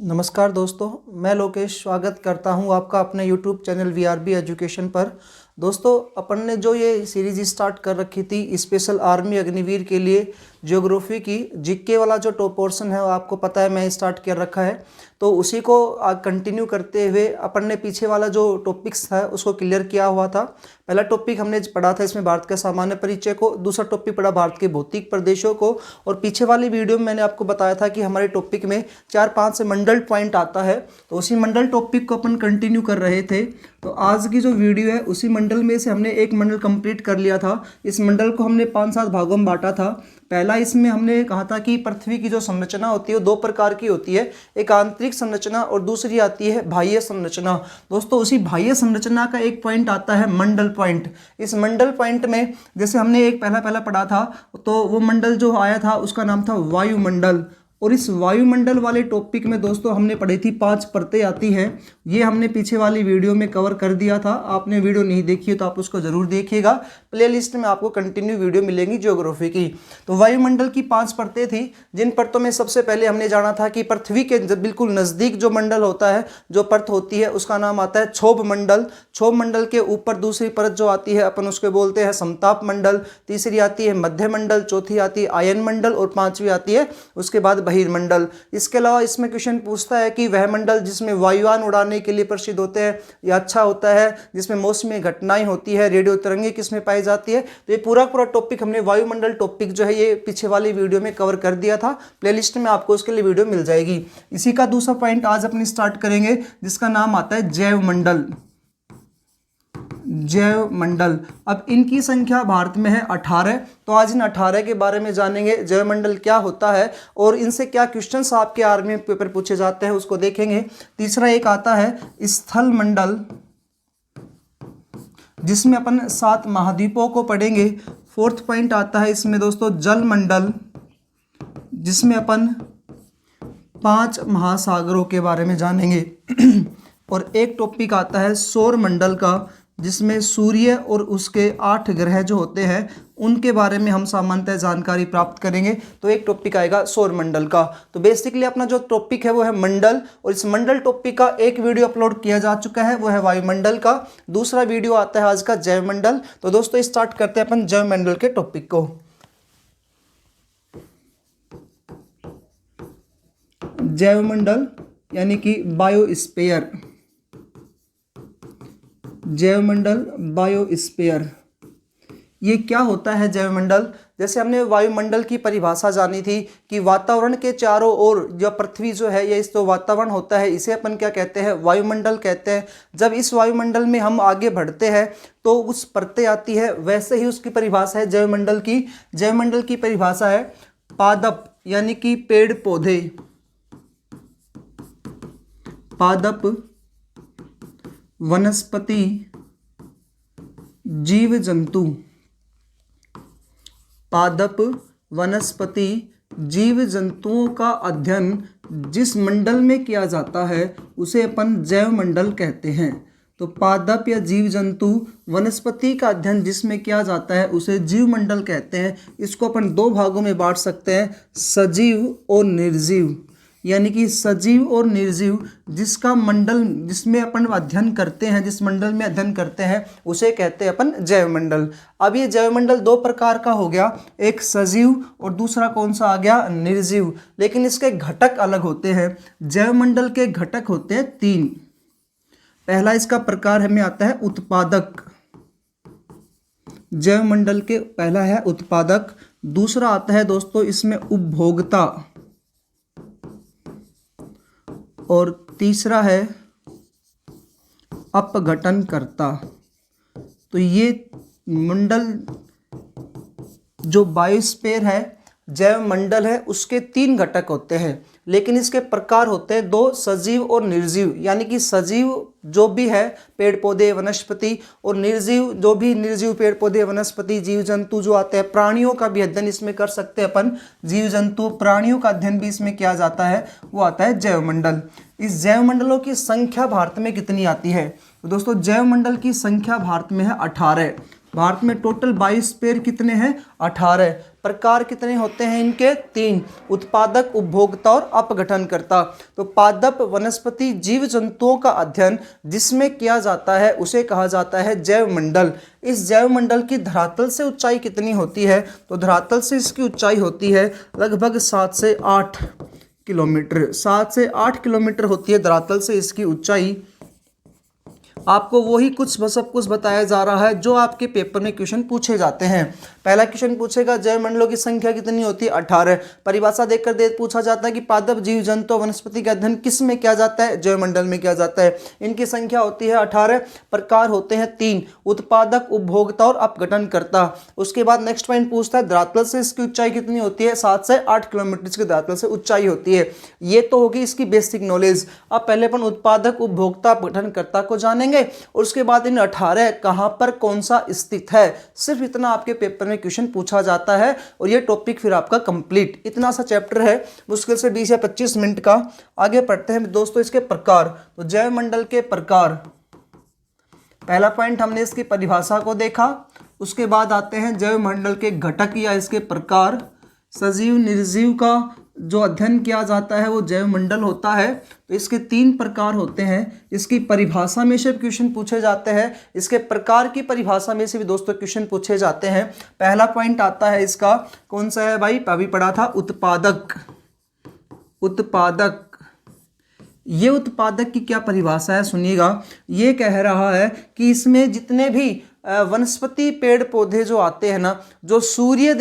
नमस्कार दोस्तों, मैं लोकेश स्वागत करता हूं आपका अपने YouTube चैनल VRB एजुकेशन पर। दोस्तों, अपन ने जो ये सीरीज़ स्टार्ट कर रखी थी स्पेशल आर्मी अग्निवीर के लिए ज्योग्राफी की जीके वाला जो टॉप पोर्शन है वो आपको पता है मैं स्टार्ट कर रखा है, तो उसी को कंटिन्यू करते हुए अपन ने पीछे वाला जो टॉपिक्स था उसको क्लियर किया हुआ था। पहला टॉपिक हमने पढ़ा था इसमें भारत का सामान्य परिचय को, दूसरा टॉपिक पढ़ा भारत के भौतिक प्रदेशों को, और पीछे वाली वीडियो में मैंने आपको बताया था कि हमारे टॉपिक में 4-5 से मंडल पॉइंट आता है, तो उसी मंडल टॉपिक को अपन कंटिन्यू कर रहे थे। तो आज की जो वीडियो है उसी मंडल में से हमने एक मंडल कंप्लीट कर लिया था। इस मंडल को हमने 5-7 भागों में बांटा था। पहला इसमें हमने कहा था कि पृथ्वी की जो संरचना होती है वो 2 प्रकार की होती है, एक आंतरिक संरचना और दूसरी आती है बाह्य संरचना। दोस्तों, उसी बाह्य संरचना का एक पॉइंट आता है मंडल पॉइंट। इस मंडल पॉइंट में जैसे हमने एक पहला पढ़ा था, तो वो मंडल जो आया था उसका नाम था वायुमंडल। और इस वायुमंडल वाले टॉपिक में दोस्तों हमने पढ़ी थी 5 परतें आती हैं। ये हमने पीछे वाली वीडियो में कवर कर दिया था। आपने वीडियो नहीं देखी है तो आप उसको जरूर देखिएगा, प्लेलिस्ट में आपको कंटिन्यू वीडियो मिलेंगी ज्योग्राफी की। तो वायुमंडल की 5 परतें थी, जिन परतों में सबसे पहले हमने जाना था कि पृथ्वी के बिल्कुल नज़दीक जो मंडल होता है, जो परत होती है, उसका नाम आता है क्षोभ मंडल। क्षोभ मंडल के ऊपर दूसरी परत जो आती है अपन उसको बोलते हैं समताप मंडल, तीसरी आती है मध्य मंडल, चौथी आती है आयन मंडल और 5वीं आती है उसके बाद बहिर्मंडल। इसके अलावा इसमें क्वेश्चन पूछता है कि वह मंडल जिसमें वायुयान उड़ाने के लिए प्रसिद्ध होते हैं या अच्छा होता है, जिसमें मौसमी घटनाएं होती है, रेडियो तरंगे किसमें पाई जाती है। तो ये पूरा टॉपिक हमने वायुमंडल टॉपिक जो है ये पीछे वाली वीडियो में कवर कर दिया था। प्लेलिस्ट में आपको उसके लिए वीडियो मिल जाएगी। इसी का दूसरा पॉइंट आज अपनी स्टार्ट करेंगे, जिसका नाम आता है जैव मंडल। जैव मंडल, अब इनकी संख्या भारत में है 18। तो आज इन 18 के बारे में जानेंगे, जैव मंडल क्या होता है और इनसे क्या क्वेश्चंस आपके आर्मी पेपर पूछे जाते हैं उसको देखेंगे। तीसरा एक आता है स्थल मंडल, जिसमें अपन 7 महाद्वीपों को पढ़ेंगे। फोर्थ पॉइंट आता है इसमें दोस्तों जल मंडल, जिसमें अपन 5 महासागरों के बारे में जानेंगे। और एक टॉपिक आता है सौर मंडल का, जिसमें सूर्य और उसके 8 ग्रह जो होते हैं उनके बारे में हम सामान्यतः जानकारी प्राप्त करेंगे। तो एक टॉपिक आएगा सौर मंडल का। तो बेसिकली अपना जो टॉपिक है वो है मंडल, और इस मंडल टॉपिक का एक वीडियो अपलोड किया जा चुका है, वो है वायुमंडल का। दूसरा वीडियो आता है आज का जैव मंडल। तो दोस्तों स्टार्ट करते हैं अपन जैव मंडल के टॉपिक को। जैव मंडल यानी कि बायोस्फीयर, जैव मंडल बायोस्फीयर, ये क्या होता है जैव मंडल? जैसे हमने वायुमंडल की परिभाषा जानी थी कि वातावरण के चारों ओर जो पृथ्वी जो है ये जो वातावरण होता है इसे अपन क्या कहते हैं, वायुमंडल कहते हैं। जब इस वायुमंडल में हम आगे बढ़ते हैं तो उस परतें आती है, वैसे ही उसकी परिभाषा है जैव मंडल की। जैव मंडल की परिभाषा है पादप यानी कि पेड़ पौधे, पादप, वनस्पति, जीव जंतु। पादप, वनस्पति, जीव जंतुओं का अध्ययन जिस मंडल में किया जाता है उसे अपन जैव मंडल कहते हैं। तो पादप या जीव जंतु, वनस्पति का अध्ययन जिसमें किया जाता है उसे जीव मंडल कहते हैं। इसको अपन 2 भागों में बांट सकते हैं, सजीव और निर्जीव। यानी कि सजीव और निर्जीव जिसका मंडल जिसमें अपन अध्ययन करते हैं, जिस मंडल में अध्ययन करते हैं उसे कहते हैं अपन जैव मंडल। अब ये जैव मंडल 2 प्रकार का हो गया, एक सजीव और दूसरा कौन सा आ गया, निर्जीव। लेकिन इसके घटक अलग होते हैं। जैव मंडल के घटक होते हैं 3। पहला इसका प्रकार हमें आता है उत्पादक। जैव मंडल के पहला है उत्पादक, दूसरा आता है दोस्तों इसमें उपभोक्ता, और तीसरा है अपघटनकर्ता। तो ये मंडल जो बायोस्फीयर है, जैव मंडल है, उसके 3 घटक होते हैं, लेकिन इसके प्रकार होते हैं 2, सजीव और निर्जीव। यानी कि सजीव जो भी है पेड़ पौधे वनस्पति, और निर्जीव जो भी निर्जीव पेड़ पौधे वनस्पति जीव जंतु जो आते हैं, प्राणियों का भी अध्ययन इसमें कर सकते हैं अपन। जीव जंतु प्राणियों का अध्ययन भी इसमें किया जाता है, वो आता है जैव मंडल। इस जैव मंडलों की संख्या भारत में कितनी आती है? तो दोस्तों जैव मंडल की संख्या भारत में है 18। भारत में टोटल बायोस्फीयर कितने हैं? 18। प्रकार कितने होते हैं इनके? 3, उत्पादक, उपभोक्ता और अपघटनकर्ता। तो पादप वनस्पति जीव जंतुओं का अध्ययन जिसमें किया जाता है उसे कहा जाता है जैव मंडल। इस जैव मंडल की धरातल से ऊंचाई कितनी होती है? तो धरातल से इसकी ऊंचाई होती है लगभग 7 से 8 किलोमीटर। 7 से 8 किलोमीटर होती है धरातल से इसकी ऊंचाई। आपको वही सब कुछ बताया जा रहा है जो आपके पेपर में क्वेश्चन पूछे जाते हैं। पहला क्वेश्चन पूछेगा जैव मंडलों की संख्या कितनी होती है? 18। परिभाषा देखकर पूछा जाता है कि पादप, जीव जंतु, वनस्पति का अध्ययन किस में किया जाता है? जैव मंडल में किया जाता है। इनकी संख्या होती है 18, प्रकार होते हैं 3, उत्पादक, उपभोक्ता और अपघटनकर्ता। उसके बाद नेक्स्ट पॉइंट पूछता है धरातल से इसकी ऊंचाई कितनी होती है? 7 से 8 किलोमीटर की धरातल से ऊंचाई होती है। ये तो होगी इसकी बेसिक नॉलेज। अब पहले अपन उत्पादक, उपभोक्ता, अपघटनकर्ता को जानेंगे और उसके बाद इन 18 कहां पर कौन सा स्थित है। सिर्फ इतना आपके पेपर में क्वेश्चन पूछा जाता है और ये टॉपिक फिर आपका कंप्लीट। इतना सा चैप्टर है, मुश्किल से 20 या 25 मिनट का। आगे पढ़ते हैं दोस्तों इसके प्रकार। तो जैव मंडल के प्रकार, पहला पॉइंट हमने इसकी परिभाषा को देखा। उसके बाद आते हैं जैव मंडल के घटक या इसके प्रकार। सजीव, निर्जीव का जो अध्ययन किया जाता है वो जैव मंडल होता है। तो इसके 3 प्रकार होते हैं। इसकी परिभाषा में से क्वेश्चन पूछे जाते हैं, इसके प्रकार की परिभाषा में से भी दोस्तों क्वेश्चन पूछे जाते हैं। पहला पॉइंट आता है इसका, कौन सा है भाई? अभी पढ़ा था, उत्पादक। उत्पादक, ये उत्पादक की क्या परिभाषा है सुनिएगा। ये कह रहा है कि इसमें जितने भी वनस्पति, पेड़ पौधे जो आते हैं ना, जो सूर्य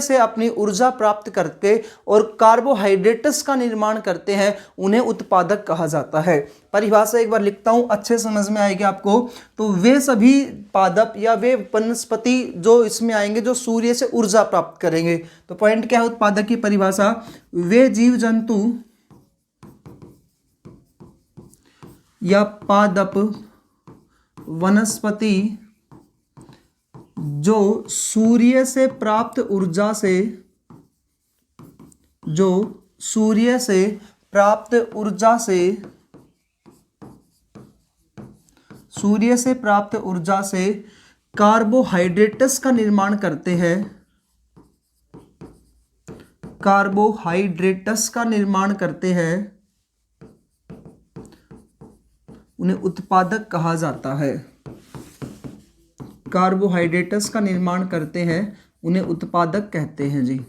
से अपनी ऊर्जा प्राप्त करके और कार्बोहाइड्रेट्स का निर्माण करते हैं, उन्हें उत्पादक कहा जाता है। परिभाषा एक बार लिखता हूं, अच्छे समझ में आएगी आपको। तो वे सभी पादप या वे वनस्पति जो इसमें आएंगे जो सूर्य से ऊर्जा प्राप्त करेंगे। तो पॉइंट क्या है उत्पादक की परिभाषा? वे जीव जंतु या पादप, वनस्पति जो सूर्य से प्राप्त ऊर्जा से कार्बोहाइड्रेट्स का निर्माण करते हैं, उन्हें उत्पादक कहा जाता है। कार्बोहाइड्रेट्स का निर्माण करते हैं, उन्हें उत्पादक कहते हैं जी।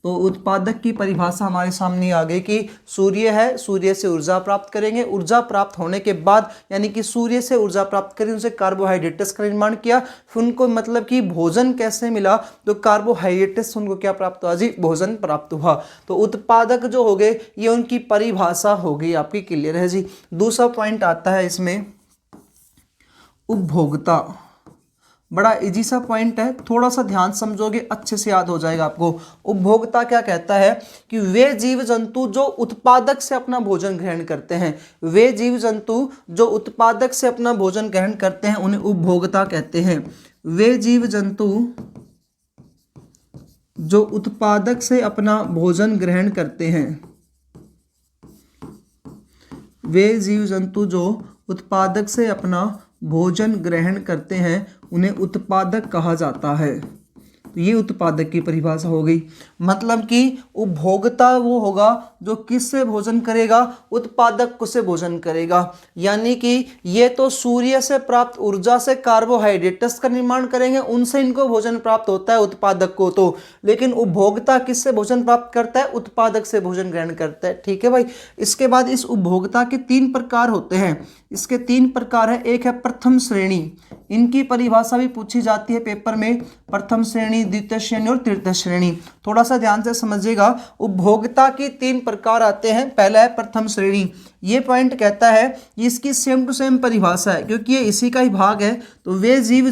तो उत्पादक की परिभाषा हमारे सामने आ गई कि सूर्य है, सूर्य से ऊर्जा प्राप्त करेंगे, ऊर्जा प्राप्त होने के बाद यानी कि सूर्य से ऊर्जा प्राप्त करें, उनसे कार्बोहाइड्रेट्स का निर्माण किया, फिर उनको मतलब कि भोजन कैसे मिला? तो कार्बोहाइड्रेट्स उनको क्या प्राप्त हुआ जी? भोजन प्राप्त हुआ। तो उत्पादक जो हो गए ये उनकी परिभाषा हो गई आपकी, क्लियर है जी। दूसरा पॉइंट आता है इसमें उपभोक्ता। बड़ा इजी सा पॉइंट है, थोड़ा सा ध्यान समझोगे अच्छे से याद हो जाएगा आपको। उपभोक्ता क्या कहता है कि वे जीव जंतु जो उत्पादक से अपना भोजन ग्रहण करते हैं, वे जीव जंतु जो उत्पादक से अपना भोजन ग्रहण करते हैं उन्हें उपभोक्ता कहते हैं। वे जीव जंतु जो उत्पादक से अपना भोजन ग्रहण करते हैं, वे जीव जंतु जो उत्पादक से अपना भोजन ग्रहण करते हैं उन्हें उत्पादक कहा जाता है। तो ये उत्पादक की परिभाषा हो गई। मतलब कि उपभोक्ता वो होगा जो किससे भोजन करेगा? उत्पादक को से भोजन करेगा। यानी कि ये तो सूर्य से प्राप्त ऊर्जा से कार्बोहाइड्रेट्स का निर्माण करेंगे, उनसे इनको भोजन प्राप्त होता है उत्पादक को। तो लेकिन उपभोक्ता किससे भोजन प्राप्त करता है? उत्पादक से भोजन ग्रहण करता है। ठीक है भाई। इसके बाद इस उपभोक्ता के 3 प्रकार होते हैं। इसके 3 प्रकार है। एक है प्रथम श्रेणी, इनकी परिभाषा भी पूछी जाती है पेपर में। प्रथम श्रेणी, द्वितीय श्रेणी और तृतीय श्रेणी। थोड़ा सा ध्यान से समझिएगा। उपभोक्ता के 3 प्रकार आते हैं। पहला है प्रथम श्रेणी। ये पॉइंट कहता है कि इसकी सेम टू सेम परिभाषा है क्योंकि ये इसी का ही भाग है। तो वे जीव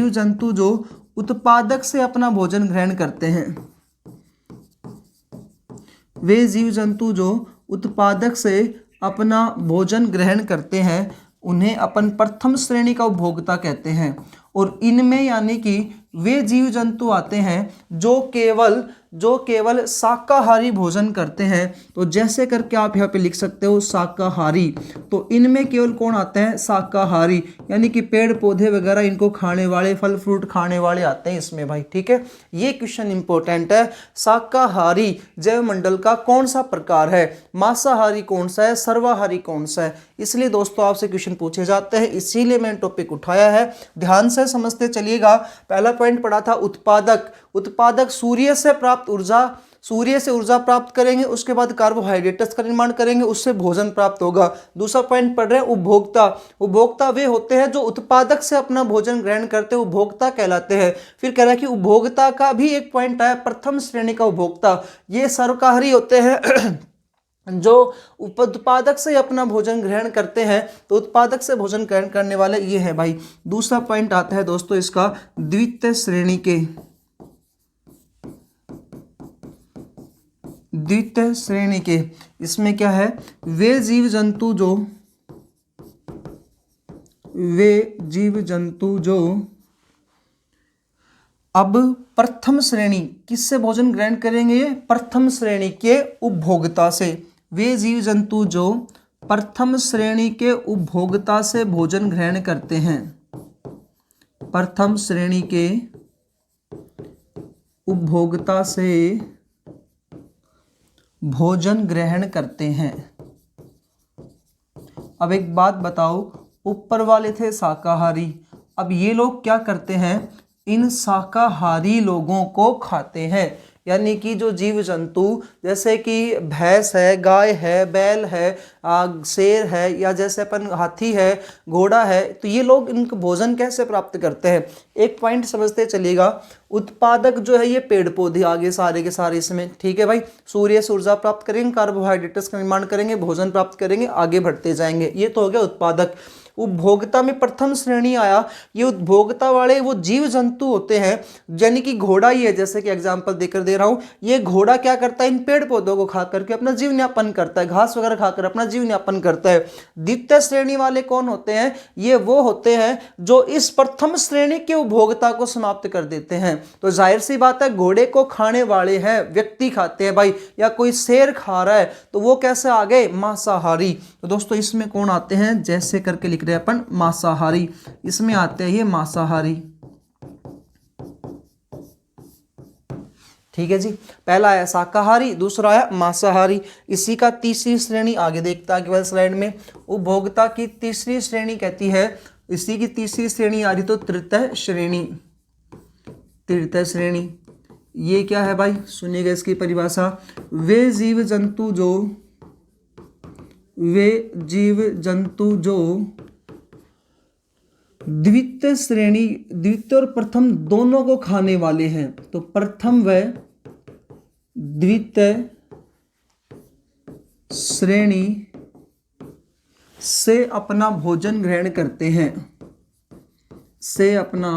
जंतु जो उत्पादक से अपना भोजन ग्रहण करते हैं, वे जीव जंतु जो उत्पादक से अपना भोजन ग्रहण करते हैं उन्हें अपन प्रथम श्रेणी का उपभोक्ता कहते हैं। और इनमें यानी कि वे जीव जंतु आते हैं जो केवल जो केवल शाकाहारी भोजन करते हैं। तो जैसे करके आप यहाँ पे लिख सकते हो शाकाहारी, तो इनमें केवल कौन आते हैं? शाकाहारी, यानी कि पेड़ पौधे वगैरह इनको खाने वाले, फल फ्रूट खाने वाले आते हैं इसमें भाई, ठीक है। ये क्वेश्चन इंपॉर्टेंट है। शाकाहारी जैव मंडल का कौन सा प्रकार है? मांसाहारी कौन सा है? सर्वाहारी कौन सा है? इसलिए दोस्तों आपसे क्वेश्चन पूछे जाते हैं, इसीलिए मैंने टॉपिक उठाया है। ध्यान से समझते चलिएगा। पहला पॉइंट पढ़ा था उत्पादक। उत्पादक सूर्य से प्राप्त ऊर्जा, सूर्य से ऊर्जा प्राप्त करेंगे, उसके बाद कार्बोहाइड्रेट्स का निर्माण करेंगे, उससे भोजन प्राप्त होगा। दूसरा पॉइंट पढ़ रहे हैं उपभोक्ता। उपभोक्ता वे होते हैं जो उत्पादक से अपना भोजन ग्रहण करते हैं, उपभोक्ता कहलाते हैं। फिर कह रहा है कि उपभोक्ता का भी एक पॉइंट है, प्रथम श्रेणी का उपभोक्ता, ये सर्वकारी होते हैं जो उत्पादक से अपना भोजन ग्रहण करते हैं। तो उत्पादक से भोजन ग्रहण करने वाले ये है भाई। दूसरा पॉइंट आता है दोस्तों इसका द्वितीय श्रेणी के, द्वितीय श्रेणी के। इसमें क्या है? वे जीव जंतु जो, वे जीव जंतु जो अब प्रथम श्रेणी किससे भोजन ग्रहण करेंगे? प्रथम श्रेणी के उपभोक्ता से। वे जीव जंतु जो प्रथम श्रेणी के उपभोक्ता से भोजन ग्रहण करते हैं, प्रथम श्रेणी के उपभोक्ता से भोजन ग्रहण करते हैं। अब एक बात बताओ, ऊपर वाले थे शाकाहारी, अब ये लोग क्या करते हैं? इन शाकाहारी लोगों को खाते हैं। यानी कि जो जीव जंतु जैसे कि भैंस है, गाय है, बैल है, शेर है, या जैसे अपन हाथी है, घोड़ा है, तो ये लोग इनका भोजन कैसे प्राप्त करते हैं? एक पॉइंट समझते चलिएगा। उत्पादक जो है ये पेड़ पौधे आगे सारे के सारे इसमें, ठीक है भाई। सूर्य से ऊर्जा प्राप्त करेंगे, कार्बोहाइड्रेट्स का निर्माण करेंगे, भोजन प्राप्त करेंगे, आगे बढ़ते जाएंगे। ये तो हो गया उत्पादक। उपभोक्ता में प्रथम श्रेणी आया, ये उपभोक्ता वाले वो जीव जंतु होते हैं, यानी कि घोड़ा ही है, जैसे कि एग्जांपल देकर दे रहा हूं। ये घोड़ा क्या करता है? इन पेड़ पौधों को खा करके अपना जीवन यापन करता है, घास वगैरह खाकर अपना जीवन यापन करता है। द्वितीय श्रेणी वाले कौन होते हैं? ये वो होते हैं जो इस प्रथम श्रेणी के उपभोक्ता को समाप्त कर देते हैं। तो जाहिर सी बात है, घोड़े को खाने वाले हैं, व्यक्ति खाते हैं भाई, या कोई शेर खा रहा है, तो वो कैसे आ गए? मांसाहारी। तो दोस्तों इसमें कौन आते हैं? जैसे करके लिख रहे हैं अपन मांसाहारी, इसमें आते हैं ये मांसाहारी, ठीक है जी। पहला है शाकाहारी, दूसरा है मांसाहारी। इसी का तीसरी श्रेणी आगे देखता है केवल स्लाइड में। उपभोक्ता की तीसरी श्रेणी कहती है, इसी की तीसरी श्रेणी आ रही तो तृतीय श्रेणी। तृतीय श्रेणी ये क्या है भाई? सुनिएगा इसकी परिभाषा। वे जीव जंतु जो, वे जीव जंतु जो द्वितीय श्रेणी, द्वितीय और प्रथम दोनों को खाने वाले हैं। तो प्रथम व द्वितीय श्रेणी से अपना भोजन ग्रहण करते हैं, से अपना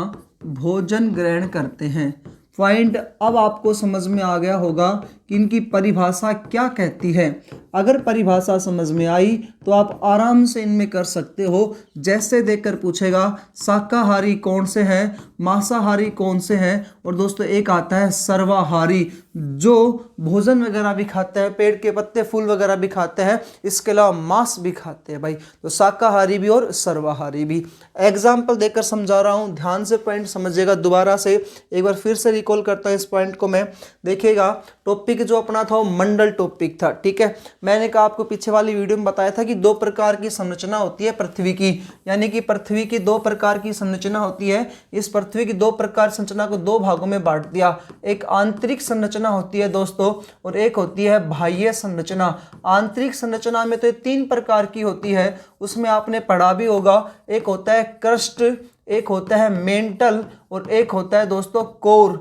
भोजन ग्रहण करते हैं। पॉइंट अब आपको समझ में आ गया होगा कि इनकी परिभाषा क्या कहती है। अगर परिभाषा समझ में आई तो आप आराम से इनमें कर सकते हो। जैसे देखकर पूछेगा शाकाहारी कौन से हैं, मांसाहारी कौन से हैं, और दोस्तों एक आता है सर्वाहारी, जो भोजन वगैरह भी खाते हैं, पेड़ के पत्ते फूल वगैरह भी खाते हैं, इसके अलावा मांस भी खाते हैं भाई। तो शाकाहारी भी और सर्वाहारी भी। एग्जाम्पल देकर समझा रहा हूँ, ध्यान से पॉइंट समझिएगा। दोबारा से एक बार फिर से रिकॉल करता हूँ इस पॉइंट को मैं। देखिएगा टॉपिक जो अपना था वो मंडल टॉपिक था, ठीक है। मैंने कहा आपको पीछे वाली वीडियो में बताया था कि दो प्रकार की संरचना होती है पृथ्वी की, यानी कि पृथ्वी की दो प्रकार की संरचना होती है। इस पृथ्वी की दो प्रकार संरचना को दो भागों में बांट दिया। एक आंतरिक संरचना होती है दोस्तों, और एक होती है बाह्य संरचना। आंतरिक संरचना में तो ये तीन प्रकार की होती है, उसमें आपने पढ़ा भी होगा। एक होता है क्रस्ट, एक होता है मेंटल, और एक होता है दोस्तों कोर।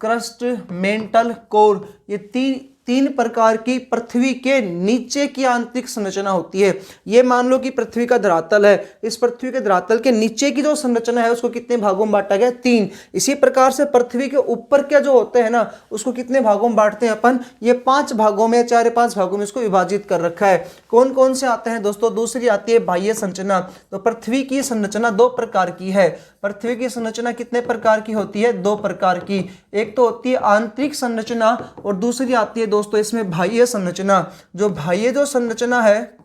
क्रस्ट, मेंटल, कोर, ये तीन प्रकार की पृथ्वी के नीचे की आंतरिक संरचना होती है। ये मान लो कि पृथ्वी का धरातल है, इस पृथ्वी के धरातल के नीचे की जो संरचना है उसको कितने भागों में बांटा गया? तीन। इसी प्रकार से पृथ्वी के ऊपर के जो होते हैं ना, उसको कितने भागों में बांटते हैं अपन? ये 5 भागों में, 4 या 5 भागों में इसको विभाजित कर रखा है। कौन कौन से आते हैं दोस्तों? दूसरी आती है बाह्य संरचना। तो पृथ्वी की संरचना दो प्रकार की है, पृथ्वी की संरचना कितने प्रकार की होती है? 2 प्रकार की। एक तो होती है आंतरिक संरचना और दूसरी आती है दोस्तों इसमें बाह्य संरचना। जो बाह्य जो संरचना है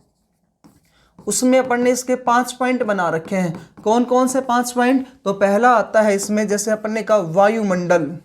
उसमें अपन ने इसके 5 पॉइंट बना रखे हैं। कौन कौन से 5 पॉइंट? तो पहला आता है इसमें, जैसे अपन ने कहा वायुमंडल।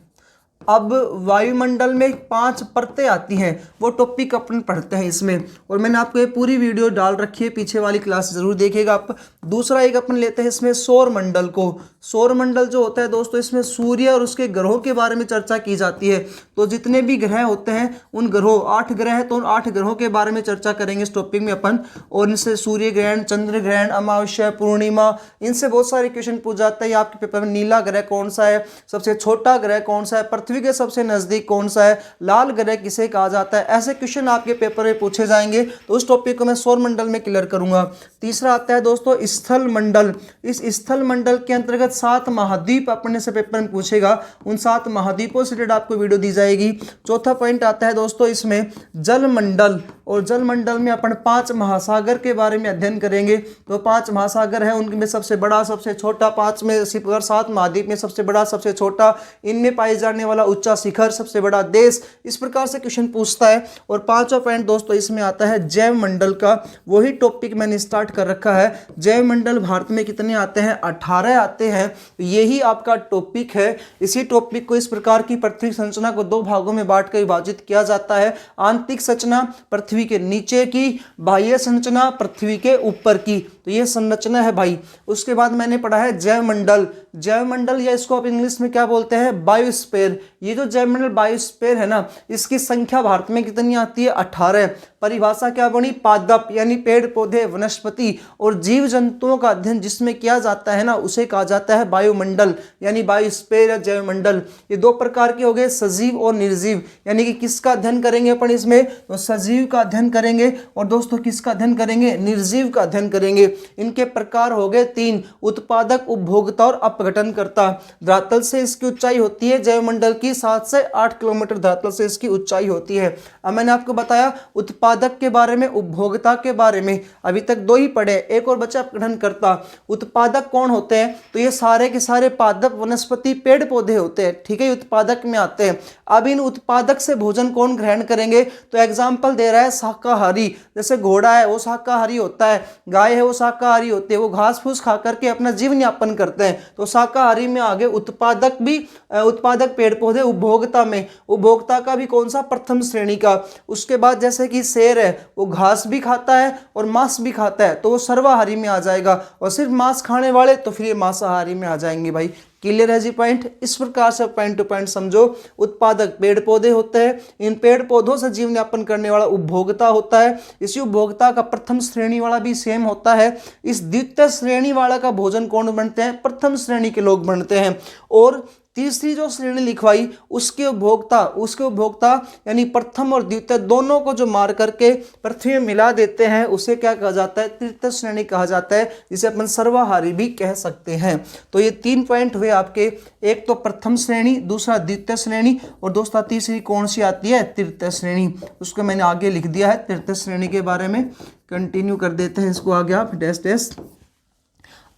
अब वायुमंडल में 5 परतें आती हैं, वो टॉपिक अपन पढ़ते हैं इसमें, और मैंने आपको ये पूरी वीडियो डाल रखी है, पीछे वाली क्लास जरूर देखिएगा आप। दूसरा एक अपन लेते हैं इसमें सौर मंडल को। सौर मंडल जो होता है दोस्तों, इसमें सूर्य और उसके ग्रहों के बारे में चर्चा की जाती है। तो जितने भी ग्रह होते हैं उन ग्रहों, 8 ग्रह हैं तो उन 8 ग्रहों के बारे में चर्चा करेंगे इस टॉपिक में अपन। और इनसे सूर्य ग्रहण, चंद्र ग्रहण, अमावस्या, पूर्णिमा, इनसे बहुत सारे क्वेश्चन पूछ जाते हैं आपके पेपर में। नीला ग्रह कौन सा है, सबसे छोटा ग्रह कौन सा है, पृथ्वी के सबसे नजदीक कौन सा है, लाल ग्रह किसे कहा जाता है, ऐसे क्वेश्चन आपके पेपर में पूछे जाएंगे। तो उस टॉपिक को मैं सौर मंडल में क्लियर करूंगा। तीसरा आता है दोस्तों स्थल मंडल। इस स्थल मंडल के अंतर्गत 7 महाद्वीप अपने से पेपर में पूछेगा, उन 7 महाद्वीपों से रिलेटेड आपको वीडियो दी जाएगी। चौथा पॉइंट आता है दोस्तों इसमें जल मंडल, और जल मंडल में अपन 5 महासागर के बारे में अध्ययन करेंगे। तो 5 महासागर है, उनमें सबसे बड़ा, सबसे छोटा, 5 में 7 महाद्वीप में सबसे बड़ा, सबसे छोटा, इनमें पाए जाने वाला ऊंचा शिखर, सबसे बड़ा देश, इस प्रकार से क्वेश्चन पूछता है। और 5वां पॉइंट दोस्तों इसमें आता है जैव मंडल का। वही टॉपिक मैंने स्टार्ट कर रखा है। जैव मंडल भारत में कितने आते हैं? 18 आते हैं। यही आपका टॉपिक है। इसी टॉपिक को इस प्रकार की पृथ्वी संरचना को 2 भागों में बांट कर विभाजित किया जाता है। आंतरिक संरचना पृथ्वी के नीचे की, बाह्य संरचना पृथ्वी के ऊपर की। तो ये संरचना है भाई। उसके बाद मैंने पढ़ा है जैव मंडल। जैव मंडल, या इसको आप इंग्लिश में क्या बोलते हैं? बायोस्फीयर। ये जो जैव मंडल बायोस्फीयर है ना, इसकी संख्या भारत में कितनी आती है? 18। परिभाषा क्या बनी? पादप यानी पेड़ पौधे, वनस्पति और जीव जंतुओं का अध्ययन जिसमें किया जाता है ना, उसे कहा जाता है वायुमंडल यानी बायोस्फीयर या जैव मंडल। ये 2 प्रकार के हो गए, सजीव और निर्जीव। यानी कि किसका अध्ययन करेंगे अपन इसमें? तो सजीव का अध्ययन करेंगे, और दोस्तों किसका अध्ययन करेंगे? निर्जीव का अध्ययन करेंगे। इनके प्रकार हो गए 3, उत्पादक, उपभोक्ता और अपघटनकर्ता। धरातल से इसकी ऊंचाई होती है जैव मंडल की 7 से 8 किलोमीटर धरातल से इसकी ऊंचाई होती है। अब मैंने आपको बताया उत्पादक के बारे में, उपभोक्ता के बारे में, अभी तक 2 ही पढ़े, एक और बचा अपघटनकर्ता। उत्पादक कौन होते हैं? तो ये सारे के सारे पादप, वनस्पति, पेड़ पौधे होते हैं, ठीक है, उत्पादक में आते हैं। अब इन उत्पादक से भोजन कौन ग्रहण करेंगे? तो एग्जाम्पल दे रहा है शाकाहारी। जैसे घोड़ा है वो शाकाहारी होता है, गाय है वो शाकाहारी होती है, वो घास फूस खा करके अपना जीवन यापन करते हैं। तो शाकाहारी में आगे उत्पादक भी, उत्पादक पेड़ पौधे। उपभोक्ता में, उपभोक्ता का भी कौन सा? प्रथम श्रेणी का। उसके बाद जैसे कि शेर है वो घास भी खाता है और मांस भी खाता है, तो वो सर्वाहारी में आ जाएगा। और सिर्फ मांस खाने वाले तो फिर ये मांसाहारी में आ जाएंगे भाई। क्लियर है जी पॉइंट? इस प्रकार से पॉइंट टू पॉइंट समझो। उत्पादक पेड़ पौधे होते हैं, इन पेड़ पौधों से जीवन यापन करने वाला उपभोक्ता होता है। इसी उपभोक्ता का प्रथम श्रेणी वाला भी सेम होता है। इस द्वितीय श्रेणी वाला का भोजन कौन बनते हैं? प्रथम श्रेणी के लोग बनते हैं। और तीसरी जो श्रेणी लिखवाई उसके उपभोक्ता यानी प्रथम और द्वितीय दोनों को जो मार करके पृथ्वी में मिला देते हैं उसे क्या कहा जाता है? तृतीय श्रेणी कहा जाता है, जिसे अपन सर्वाहारी भी कह सकते हैं। तो ये 3 पॉइंट हुए आपके, एक तो प्रथम श्रेणी, दूसरा द्वितीय श्रेणी, और दोस्तों तीसरी कौन सी आती है? तृतीय श्रेणी। उसको मैंने आगे लिख दिया है, तृतीय श्रेणी के बारे में कंटिन्यू कर देते हैं इसको आगे आप डैश डैश।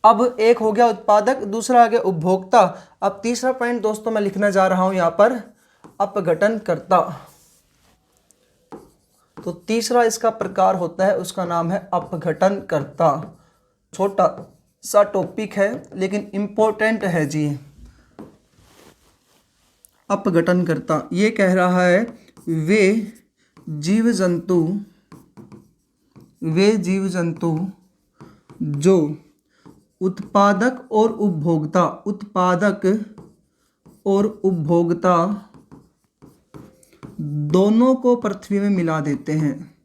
अब एक हो गया उत्पादक, दूसरा आ गया उपभोक्ता। अब तीसरा पॉइंट दोस्तों मैं लिखने जा रहा हूं यहां पर अपघटनकर्ता। तो तीसरा इसका प्रकार होता है, उसका नाम है अपघटनकर्ता। छोटा सा टॉपिक है लेकिन इंपॉर्टेंट है जी। अपघटनकर्ता ये कह रहा है वे जीव जंतु जो उत्पादक और उपभोक्ता दोनों को पृथ्वी में मिला देते हैं,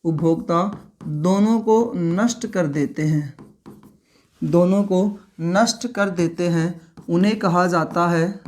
उपभोक्ता दोनों को नष्ट कर देते हैं, उन्हें कहा जाता है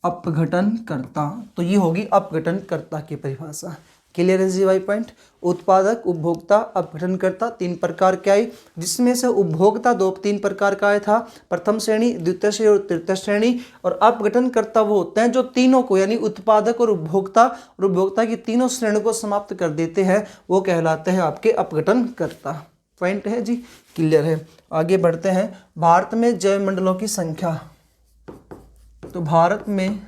अपघटनकर्ता। तो ये होगी अपघटनकर्ता की परिभाषा। क्लियर है जी भाई पॉइंट? उत्पादक, उपभोक्ता, अपघटनकर्ता 3 प्रकार के आए, जिसमें से उपभोक्ता 2-3 प्रकार का आया था, प्रथम श्रेणी, द्वितीय श्रेणी और तृतीय श्रेणी। और अपघटनकर्ता वो होते हैं जो तीनों को यानी उत्पादक और उपभोक्ता की तीनों श्रेणियों को समाप्त कर देते हैं, वो कहलाते हैं आपके अपघटनकर्ता। पॉइंट है जी, क्लियर है। आगे बढ़ते हैं। भारत में जैव मंडलों की संख्या, तो भारत में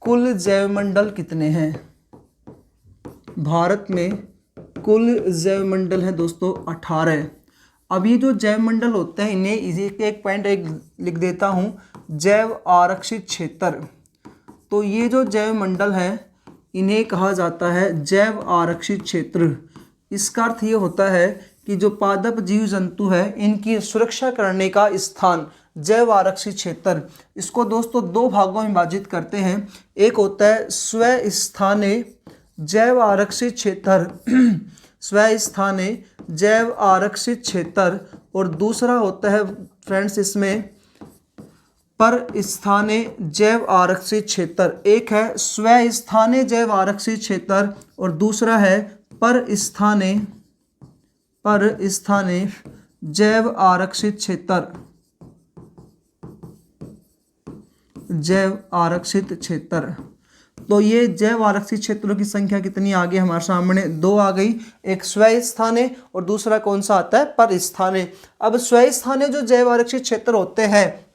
कुल जैव मंडल कितने हैं? भारत में कुल जैव मंडल है दोस्तों 18। अब ये जो जैव मंडल होते हैं इन्हें इसी एक पॉइंट लिख देता हूँ, जैव आरक्षित क्षेत्र। तो ये जो जैव मंडल है इन्हें कहा जाता है जैव आरक्षित क्षेत्र। इसका अर्थ ये होता है कि जो पादप जीव जंतु है इनकी सुरक्षा करने का स्थान जैव आरक्षित क्षेत्र। इसको दोस्तों दो भागों में विभाजित करते हैं। एक होता है स्व स्थानीय जैव आरक्षित क्षेत्र स्व स्थानीय जैव आरक्षित क्षेत्र, और दूसरा होता है फ्रेंड्स इसमें पर स्थानीय जैव आरक्षित क्षेत्र। एक है स्व स्थानीय जैव आरक्षित क्षेत्र और दूसरा है पर स्थानीय जैव आरक्षित क्षेत्र, जैव आरक्षित क्षेत्र। तो ये जैव आरक्षित क्षेत्रों की संख्या कितनी आ गई हमारे सामने? 2 आ गई। एक स्व स्थानीय और दूसरा कौन सा आता है? पर स्थानीय। अब स्व स्थानीय जो जैव आरक्षित क्षेत्र होते हैं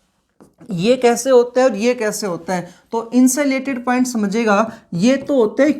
ये कैसे होते हैं और ये कैसे होते हैं, तो इनसे रिलेटेड पॉइंट समझिएगा। ये तो होते हैं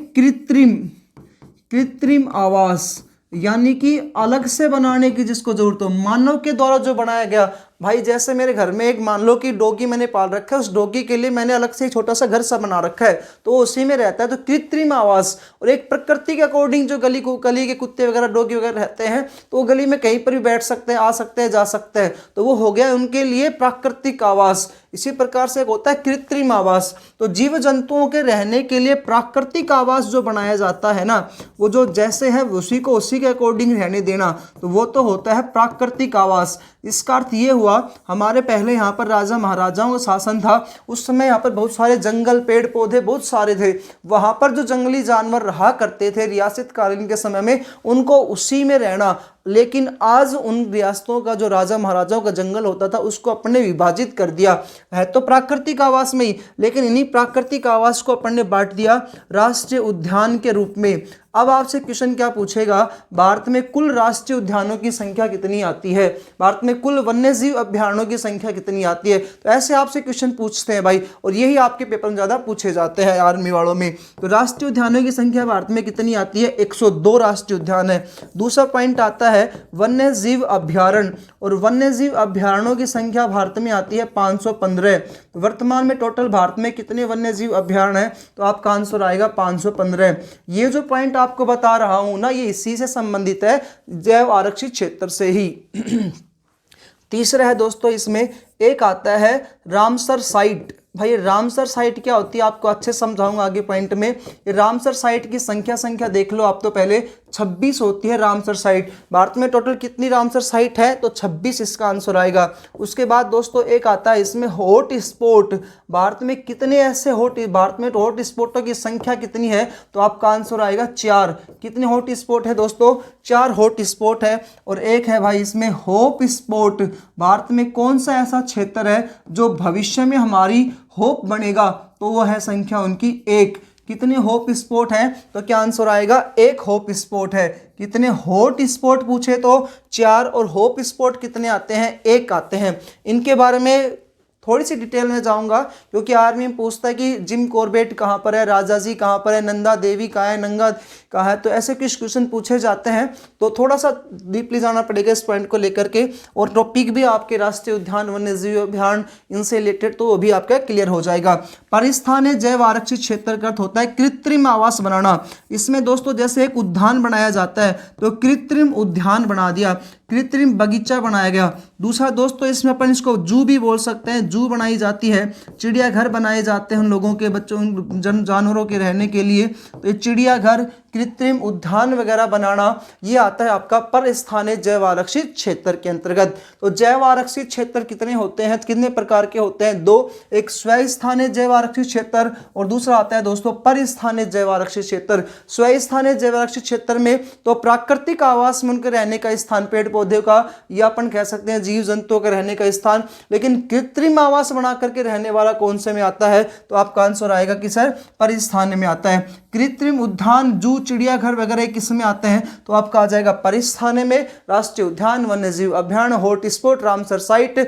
कृत्रिम आवास, यानी कि अलग से बनाने की जिसको जरूरत हो, मानव के द्वारा जो बनाया गया। भाई जैसे मेरे घर में एक मान लो कि डॉगी मैंने पाल रखा है, उस डॉगी के लिए मैंने अलग से एक छोटा सा घर सा बना रखा है तो उसी में रहता है, तो कृत्रिम आवास। और एक प्रकृति के अकॉर्डिंग जो गली के कुत्ते वगैरह डॉगी वगैरह रहते हैं तो वो गली में कहीं पर भी बैठ सकते हैं, आ सकते हैं, जा सकते हैं, तो वो हो गया उनके लिए प्राकृतिक आवास। इसी प्रकार से एक होता है कृत्रिम आवास। तो जीव जंतुओं के रहने के लिए प्राकृतिक आवास जो बनाया जाता है ना, वो जो जैसे है उसी को उसी के अकॉर्डिंग रहने देना, तो वो तो होता है प्राकृतिक आवास। इसका अर्थ ये हुआ हमारे पहले यहाँ पर राजा महाराजाओं का शासन था, उस समय यहाँ पर बहुत सारे जंगल पेड़ पौधे बहुत सारे थे, वहाँ पर जो जंगली जानवर रहा करते थे रियासत कालीन के समय में, उनको उसी में रहना। लेकिन आज उन रियासतों का जो राजा महाराजाओं का जंगल होता था उसको अपने विभाजित कर दिया है, तो प्राकृतिक आवास में ही, लेकिन इन्हीं प्राकृतिक आवास को अपन ने बांट दिया राष्ट्रीय उद्यान के रूप में। अब आपसे क्वेश्चन क्या पूछेगा, भारत में कुल राष्ट्रीय उद्यानों की संख्या कितनी आती है, भारत में कुल वन्यजीव अभ्यारण्यों की संख्या कितनी आती है, तो ऐसे आपसे क्वेश्चन पूछते हैं भाई, और यही आपके पेपर में ज़्यादा पूछे जाते हैं आर्मी वालों में। तो राष्ट्रीय उद्यानों की संख्या भारत में कितनी आती है? 102 राष्ट्रीय उद्यान है। दूसरा पॉइंट आता है वन्यजीव अभ्यारण्य, और वन्यजीव अभ्यारण्यों की संख्या भारत में आती है 515। तो वर्तमान में टोटल भारत में कितने वन्यजीव अभ्यारण्य हैं, तो आपका आंसर आएगा 515। ये जो पॉइंट आपको बता रहा हूं ना, ये इसी से संबंधित है, जैव आरक्षित क्षेत्र से ही। तीसरा है दोस्तों इसमें एक आता है रामसर साइट। भाई रामसर साइट क्या होती है आपको अच्छे समझाऊंगा आगे पॉइंट में। ये रामसर साइट की संख्या देख लो आप, तो पहले 26 होती है रामसर साइट। भारत में टोटल कितनी रामसर साइट है, तो 26 इसका आंसर आएगा। उसके बाद दोस्तों एक आता है इसमें हॉट स्पॉट। भारत में कितने ऐसे भारत में हॉट स्पॉटों की संख्या कितनी है, तो आपका आंसर आएगा 4। कितने हॉट स्पॉट है दोस्तों? 4 हॉट स्पॉट है। और एक है भाई इसमें होप स्पॉट। भारत में कौन सा ऐसा क्षेत्र है जो भविष्य में हमारी होप बनेगा, तो वो है संख्या उनकी 1। कितने होप स्पॉट है, तो क्या आंसर आएगा? 1 होप स्पॉट है। कितने हॉट स्पॉट पूछे तो 4, और होप स्पॉट कितने आते हैं? 1 आते हैं। इनके बारे में थोड़ी सी डिटेल में जाऊंगा क्योंकि आर्मी में पूछता है कि जिम कॉर्बेट कहाँ पर है, राजा जी कहाँ पर है, नंदा देवी कहाँ है, नंगा कहाँ है, तो ऐसे कुछ क्वेश्चन पूछे जाते हैं, तो थोड़ा सा डीपली जाना पड़ेगा इस पॉइंट को लेकर के। और टॉपिक भी आपके राष्ट्रीय उद्यान वन्यजीव अभ्यारण्य इनसे रिलेटेड, तो वो भी आपका क्लियर हो जाएगा। परिस्थानीय जैव आरक्षित क्षेत्र का अर्थ होता है कृत्रिम आवास बनाना। इसमें दोस्तों जैसे एक उद्यान बनाया जाता है तो कृत्रिम उद्यान बना दिया, कृत्रिम बगीचा बनाया गया। दूसरा दोस्तों इसमें अपन इसको जू भी बोल सकते हैं, जू बनाई जाती है, चिड़ियाघर बनाए जाते हैं उन लोगों के बच्चों जानवरों के रहने के लिए, तो ये चिड़ियाघर, कृत्रिम उद्यान वगैरह बनाना, ये आता है आपका परस्थानीय जैव आरक्षित क्षेत्र के अंतर्गत। तो जैव आरक्षित क्षेत्र कितने होते हैं, कितने प्रकार के होते हैं? 2। एक स्वस्थानीय जैव आरक्षित क्षेत्र और दूसरा आता है दोस्तों परिस्थानीय जैव आरक्षित क्षेत्र। स्वस्थानीय जैव आरक्षित क्षेत्र में तो प्राकृतिक आवास में उनके रहने का स्थान, पेड़ पौधे का या अपन कह सकते हैं जीव जंतुओं का रहने का स्थान। लेकिन कृत्रिम आवास बना करके रहने वाला कौन से में आता है, तो आपका आंसर आएगा कि सर परिस्थान में आता है। कृत्रिम उद्यान, जू, चिड़ियाघर वगैरह किस में आते हैं, तो आपका आ जाएगा परिस्थान में। राष्ट्रीय उद्यान, वन्यजीव अभ्यारण्य, hot spot, Ramsar site,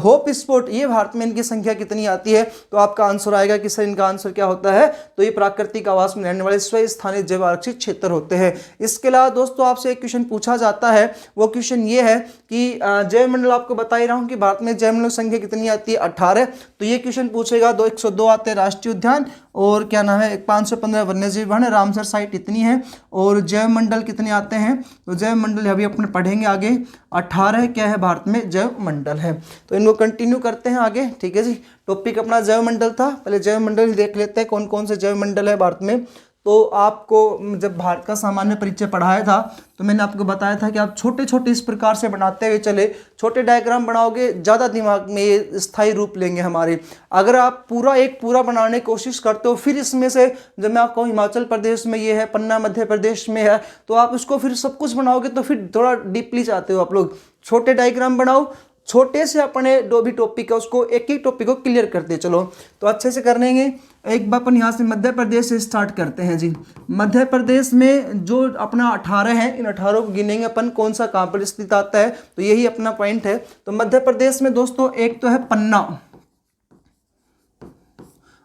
hope spot, ये भारत में इनकी संख्या कितनी आती है, तो आपका आंसर आएगा कि सर इनका आंसर क्या होता है, तो ये प्राकृतिक आवास में रहने वाले स्व स्थानिक जैव आरक्षित क्षेत्र होते हैं। इसके अलावा दोस्तों आपसे एक क्वेश्चन पूछा जाता है, वो क्वेश्चन ये है कि जैव मंडल, आपको बता ही रहा हूं कि भारत में जैव मंडल संख्या कितनी आती है, 18। तो ये क्वेश्चन पूछेगा। 102 आते हैं राष्ट्रीय उद्यान, और क्या नाम है 515 वन्यजीव वन, रामसर साइट इतनी है, और जैव मंडल कितने आते हैं, तो जैव मंडल अभी अपन पढ़ेंगे आगे, 18 क्या है भारत में जैव मंडल है। तो इनको कंटिन्यू करते हैं आगे, ठीक है जी। टॉपिक अपना जैव मंडल था, पहले जैव मंडल देख लेते हैं कौन कौन से जैव मंडल है भारत में। तो आपको जब भारत का सामान्य परिचय पढ़ाया था तो मैंने आपको बताया था कि आप छोटे छोटे इस प्रकार से बनाते हुए चले, छोटे डायग्राम बनाओगे ज़्यादा दिमाग में ये स्थायी रूप लेंगे हमारे। अगर आप पूरा बनाने की कोशिश करते हो, फिर इसमें से जब मैं आपको हिमाचल प्रदेश में ये है, पन्ना मध्य प्रदेश में है, तो आप इसको फिर सब कुछ बनाओगे तो फिर थोड़ा डीपली चाहते हो आप लोग। छोटे डायग्राम बनाओ, छोटे से अपने जो भी टॉपिक है उसको एक एक टॉपिक को क्लियर करते चलो, तो अच्छे से कर लेंगे। एक बार अपन यहाँ से मध्य प्रदेश से स्टार्ट करते हैं जी। मध्य प्रदेश में जो अपना 18 है, इन 18 को गिनेंगे अपन कौन सा कहाँ पर स्थित आता है, तो यही अपना पॉइंट है। तो मध्य प्रदेश में दोस्तों एक तो है पन्ना,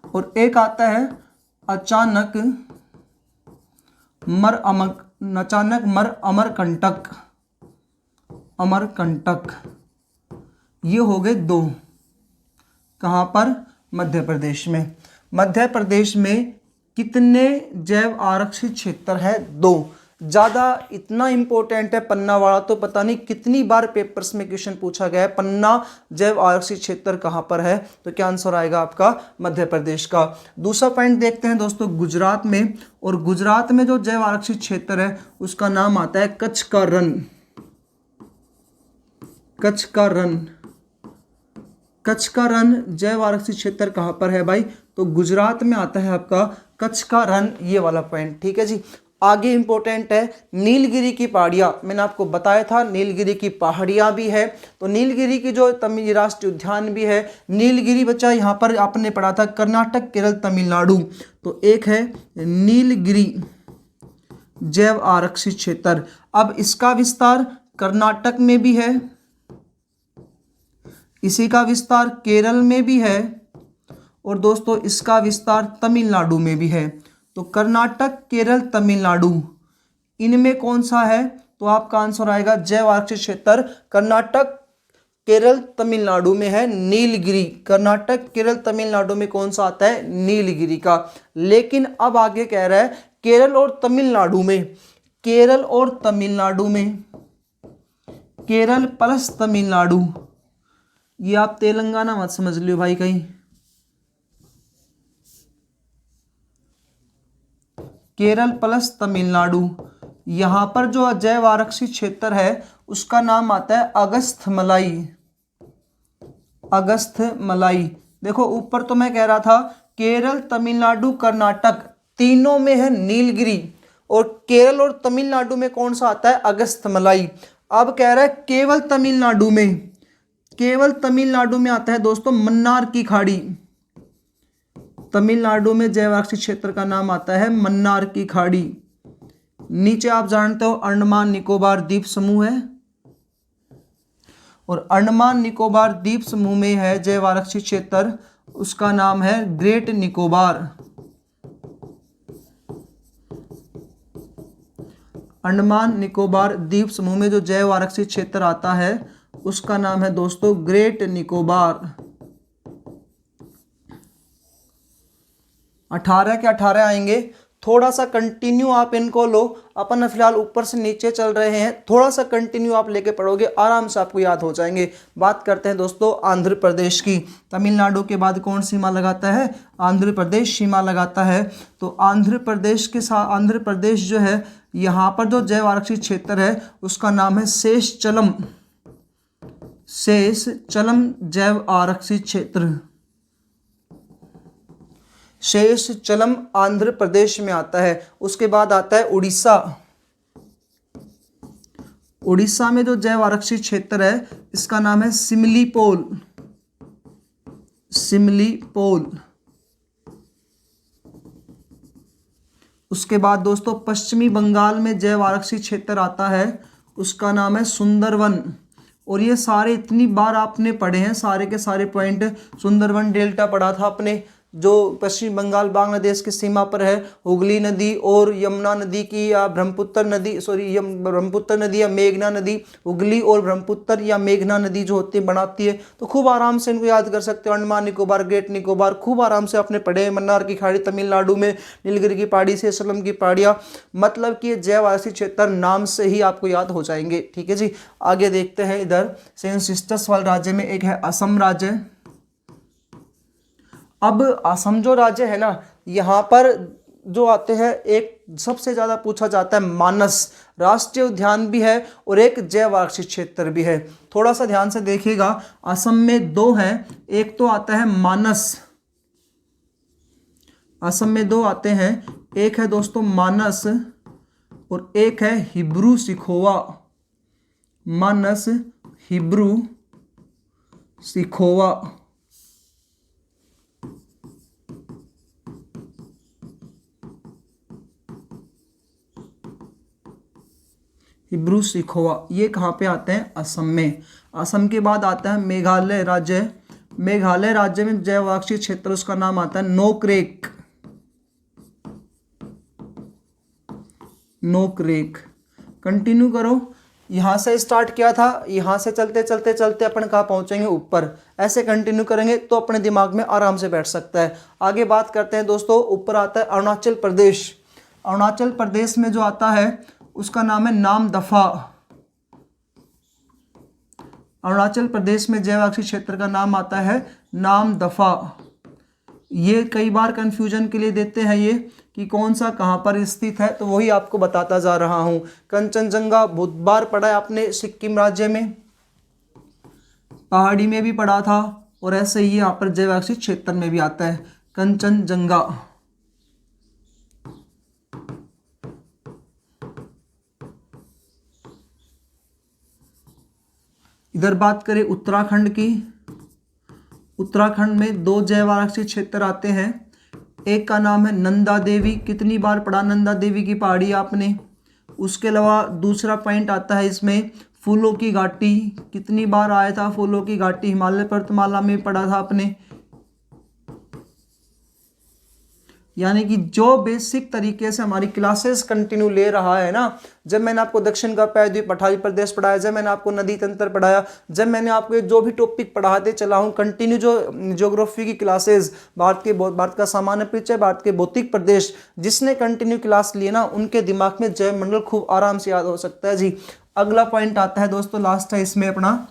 और एक आता है अचानक मर अमरकंटक। ये हो गए दो, कहाँ पर, मध्य प्रदेश में। मध्य प्रदेश में कितने जैव आरक्षित क्षेत्र है, 2। ज़्यादा इतना इंपॉर्टेंट है पन्ना वाला, तो पता नहीं कितनी बार पेपर्स में क्वेश्चन पूछा गया है, पन्ना जैव आरक्षित क्षेत्र कहाँ पर है, तो क्या आंसर आएगा आपका मध्य प्रदेश का। दूसरा पॉइंट देखते हैं दोस्तों गुजरात में, और गुजरात में जो जैव आरक्षित क्षेत्र है उसका नाम आता है कच्छ का रण। कच्छ का रण जैव आरक्षित क्षेत्र कहाँ पर है भाई, तो गुजरात में आता है आपका कच्छ का रण, ये वाला पॉइंट, ठीक है जी। आगे इंपॉर्टेंट है नीलगिरी की पहाड़ियाँ, मैंने आपको बताया था नीलगिरी की पहाड़ियाँ भी है, तो नीलगिरी की जो तमिल राष्ट्रीय उद्यान भी है। नीलगिरी बच्चा यहाँ पर आपने पढ़ा था कर्नाटक, केरल, तमिलनाडु, तो एक है नीलगिरी जैव आरक्षित क्षेत्र। अब इसका विस्तार कर्नाटक में भी है, इसी का विस्तार केरल में भी है, और दोस्तों इसका विस्तार तमिलनाडु में भी है। तो कर्नाटक, केरल, तमिलनाडु, इनमें कौन सा है, तो आपका आंसर आएगा जैव आरक्षित क्षेत्र कर्नाटक, केरल, तमिलनाडु में है नीलगिरी। कर्नाटक, केरल, तमिलनाडु में कौन सा आता है, नीलगिरी का। लेकिन अब आगे कह रहा है केरल और तमिलनाडु में, केरल प्लस तमिलनाडु, ये आप तेलंगाना मत समझ लियो भाई कहीं। केरल प्लस तमिलनाडु, यहां पर जो जैव आरक्षित क्षेत्र है उसका नाम आता है अगस्थमलाई। देखो ऊपर तो मैं कह रहा था केरल, तमिलनाडु, कर्नाटक तीनों में है नीलगिरी, और केरल और तमिलनाडु में कौन सा आता है, अगस्थमलाई। अब कह रहा है केवल तमिलनाडु में आता है दोस्तों मन्नार की खाड़ी। तमिलनाडु में जैव आरक्षित क्षेत्र का नाम आता है मन्नार की खाड़ी। नीचे आप जानते हो अंडमान निकोबार द्वीप समूह है, और अंडमान निकोबार द्वीप समूह में है जैव आरक्षित क्षेत्र, उसका नाम है ग्रेट निकोबार। अंडमान निकोबार द्वीप समूह में जो जैव आरक्षित क्षेत्र आता है उसका नाम है दोस्तों ग्रेट निकोबार। 18 के 18 आएंगे। थोड़ा सा कंटिन्यू आप इनको लो, अपन फिलहाल ऊपर से नीचे चल रहे हैं, थोड़ा सा कंटिन्यू आप लेके पढ़ोगे आराम से आपको याद हो जाएंगे। बात करते हैं दोस्तों आंध्र प्रदेश की। तमिलनाडु के बाद कौन सीमा लगाता है, आंध्र प्रदेश सीमा लगाता है। तो आंध्र प्रदेश के साथ आंध्र प्रदेश जो है, यहाँ पर जो जैव आरक्षित क्षेत्र है उसका नाम है शेषचलम जैव आरक्षित क्षेत्र। शेषचलम आंध्र प्रदेश में आता है। उसके बाद आता है उड़ीसा में जो जैव आरक्षित क्षेत्र है इसका नाम है सिमलीपोल। सिमलीपोल। उसके बाद दोस्तों पश्चिमी बंगाल में जैव आरक्षित क्षेत्र आता है, उसका नाम है सुंदरवन। और ये सारे इतनी बार आपने पढ़े हैं, सारे के सारे पॉइंट। सुंदरवन डेल्टा पढ़ा था आपने, जो पश्चिम बंगाल बांग्लादेश की सीमा पर है। हुगली नदी और यमुना नदी की या ब्रह्मपुत्र नदी या मेघना नदी, हुगली और ब्रह्मपुत्र या मेघना नदी जो होती है बनाती है। तो खूब आराम से इनको याद कर सकते हो। अंडमान निकोबार, ग्रेट निकोबार खूब आराम से आपने पढ़े हैं। मन्नार की खाड़ी तमिलनाडु में, नीलगिरी की पहाड़ी से सलम की पहाड़ियाँ, मतलब कि जैव आरक्षित क्षेत्र नाम से ही आपको याद हो जाएंगे। ठीक है जी, आगे देखते हैं। इधर सेवन सिस्टर्स वाले राज्य में एक है असम राज्य। अब असम जो राज्य है ना, यहाँ पर जो आते हैं, एक सबसे ज़्यादा पूछा जाता है मानस राष्ट्रीय उद्यान भी है और एक जैव आरक्षित क्षेत्र भी है। थोड़ा सा ध्यान से देखिएगा, असम में दो है, एक तो आता है मानस, असम में दो आते हैं, एक है दोस्तों मानस और एक है हिब्रू सिखोवा। मानस, हिब्रू सिखोवा। हिब्रू सिखोवा, ये कहाँ पे आते हैं? असम में। असम के बाद आता है मेघालय राज्य। मेघालय राज्य में जैव आरक्षित क्षेत्र, उसका नाम आता है नोकरेक। नोकरेक। कंटिन्यू करो, यहाँ से स्टार्ट किया था, यहाँ से चलते चलते चलते अपन कहाँ पहुँचेंगे? ऊपर। ऐसे कंटिन्यू करेंगे तो अपने दिमाग में आराम से बैठ सकता है। आगे बात करते हैं दोस्तों, ऊपर आता है अरुणाचल प्रदेश। अरुणाचल प्रदेश में जो आता है उसका नाम है नामदफा। अरुणाचल प्रदेश में जैव आरक्षित क्षेत्र का नाम आता है नामदफा। ये कई बार कंफ्यूजन के लिए देते हैं ये कि कौन सा कहाँ पर स्थित है, तो वही आपको बताता जा रहा हूँ। कंचनजंगा बहुत बार पढ़ा है आपने, सिक्किम राज्य में, पहाड़ी में भी पढ़ा था, और ऐसे ही यहाँ पर जैव आरक्षित क्षेत्र में भी आता है कंचनजंगा। इधर बात करें उत्तराखंड की। उत्तराखंड में दो जैव आरक्षित क्षेत्र आते हैं, एक का नाम है नंदा देवी। कितनी बार पढ़ा नंदा देवी की पहाड़ी आपने। उसके अलावा दूसरा पॉइंट आता है इसमें फूलों की घाटी। कितनी बार आया था फूलों की घाटी? हिमालय पर्वतमाला में पढ़ा था आपने। यानी कि जो बेसिक तरीके से हमारी क्लासेस कंटिन्यू ले रहा है ना, जब मैंने आपको दक्षिण का प्रायद्वीप पठारी प्रदेश पढ़ाया, जब मैंने आपको नदी तंत्र पढ़ाया, जब मैंने आपको जो भी टॉपिक पढ़ाते चला हूँ कंटिन्यू, जो ज्योग्राफी की क्लासेस, भारत का सामान्य परिचय, भारत के भौतिक प्रदेश, जिसने कंटिन्यू क्लास लिए ना, उनके दिमाग में जैव मंडल खूब आराम से याद हो सकता है जी। अगला पॉइंट आता है दोस्तों, लास्ट है इसमें अपना,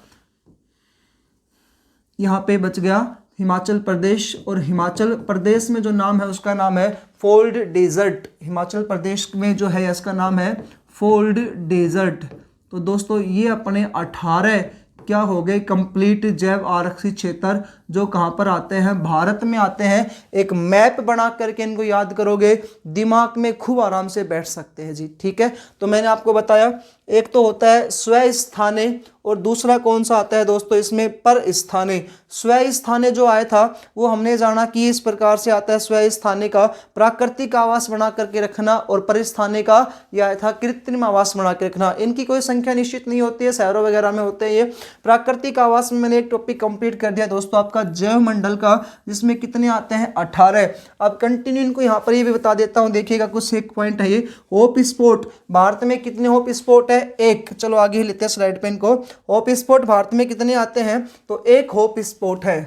यहाँ पे बच गया हिमाचल प्रदेश। और हिमाचल प्रदेश में जो नाम है उसका नाम है फोल्ड डेजर्ट। हिमाचल प्रदेश में जो है इसका नाम है फोल्ड डेजर्ट। तो दोस्तों ये अपने 18 क्या हो गए कंप्लीट जैव आरक्षित क्षेत्र, जो कहाँ पर आते हैं? भारत में आते हैं। एक मैप बना करके इनको याद करोगे, दिमाग में खूब आराम से बैठ सकते हैं जी। ठीक है, तो मैंने आपको बताया, एक तो होता है स्वस्थाने और दूसरा कौन सा आता है दोस्तों इसमें? पर स्थाने। स्वस्थाने जो आया था वो हमने जाना कि इस प्रकार से आता है। स्वस्थाने का प्राकृतिक आवास बना करके रखना, और परिस्थाने का यह आया था कृत्रिम आवास बना के रखना। इनकी कोई संख्या निश्चित नहीं होती है, शहरों वगैरह में होते हैं ये। प्राकृतिक आवास में मैंने एक टॉपिक कंप्लीट कर दिया दोस्तों आपका जैव मंडल का, जिसमें कितने आते हैं? 18। अब कंटिन्यू इनको यहाँ पर ये भी बता देता हूँ, देखिएगा कुछ एक पॉइंट है ये। होप स्पॉट, भारत में कितने होप स्पॉट है? एक। चलो आगे ही लेते हैं स्लाइड पे इनको। होप स्पॉट भारत में कितने आते हैं? तो एक होप स्पॉट है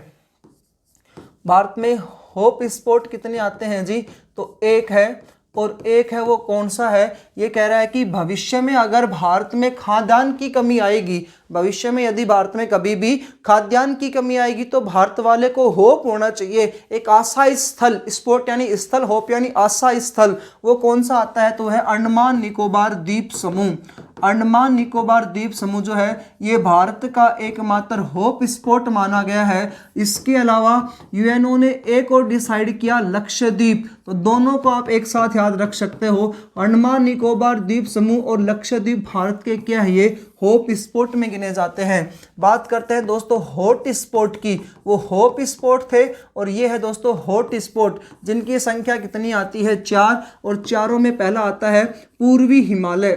भारत में। होप स्पॉट कितने आते हैं जी? तो एक है। और एक है वो कौन सा है? ये कह रहा है कि भविष्य में अगर भारत में खाद्यान्न की कमी आएगी, भविष्य में यदि भारत में कभी भी खाद्यान्न की कमी आएगी, तो भारत वाले को होप होना चाहिए, एक आशा स्थल। स्पॉट यानी स्थल, होप यानी आशा स्थल। वो कौन सा आता है? तो है अंडमान निकोबार द्वीप समूह। अंडमान निकोबार द्वीप समूह जो है ये भारत का एकमात्र होप स्पॉट माना गया है। इसके अलावा यूएनओ ने एक और डिसाइड किया, लक्षद्वीप। तो दोनों को आप एक साथ याद रख सकते हो, अंडमान निकोबार द्वीप समूह और लक्षद्वीप भारत के क्या है, ये होप स्पॉट में गिने जाते हैं। बात करते हैं दोस्तों हॉट स्पॉट की। वो होप स्पॉट थे और ये है दोस्तों हॉट स्पॉट, जिनकी संख्या कितनी आती है, 4, और चारों में पहला आता है पूर्वी हिमालय।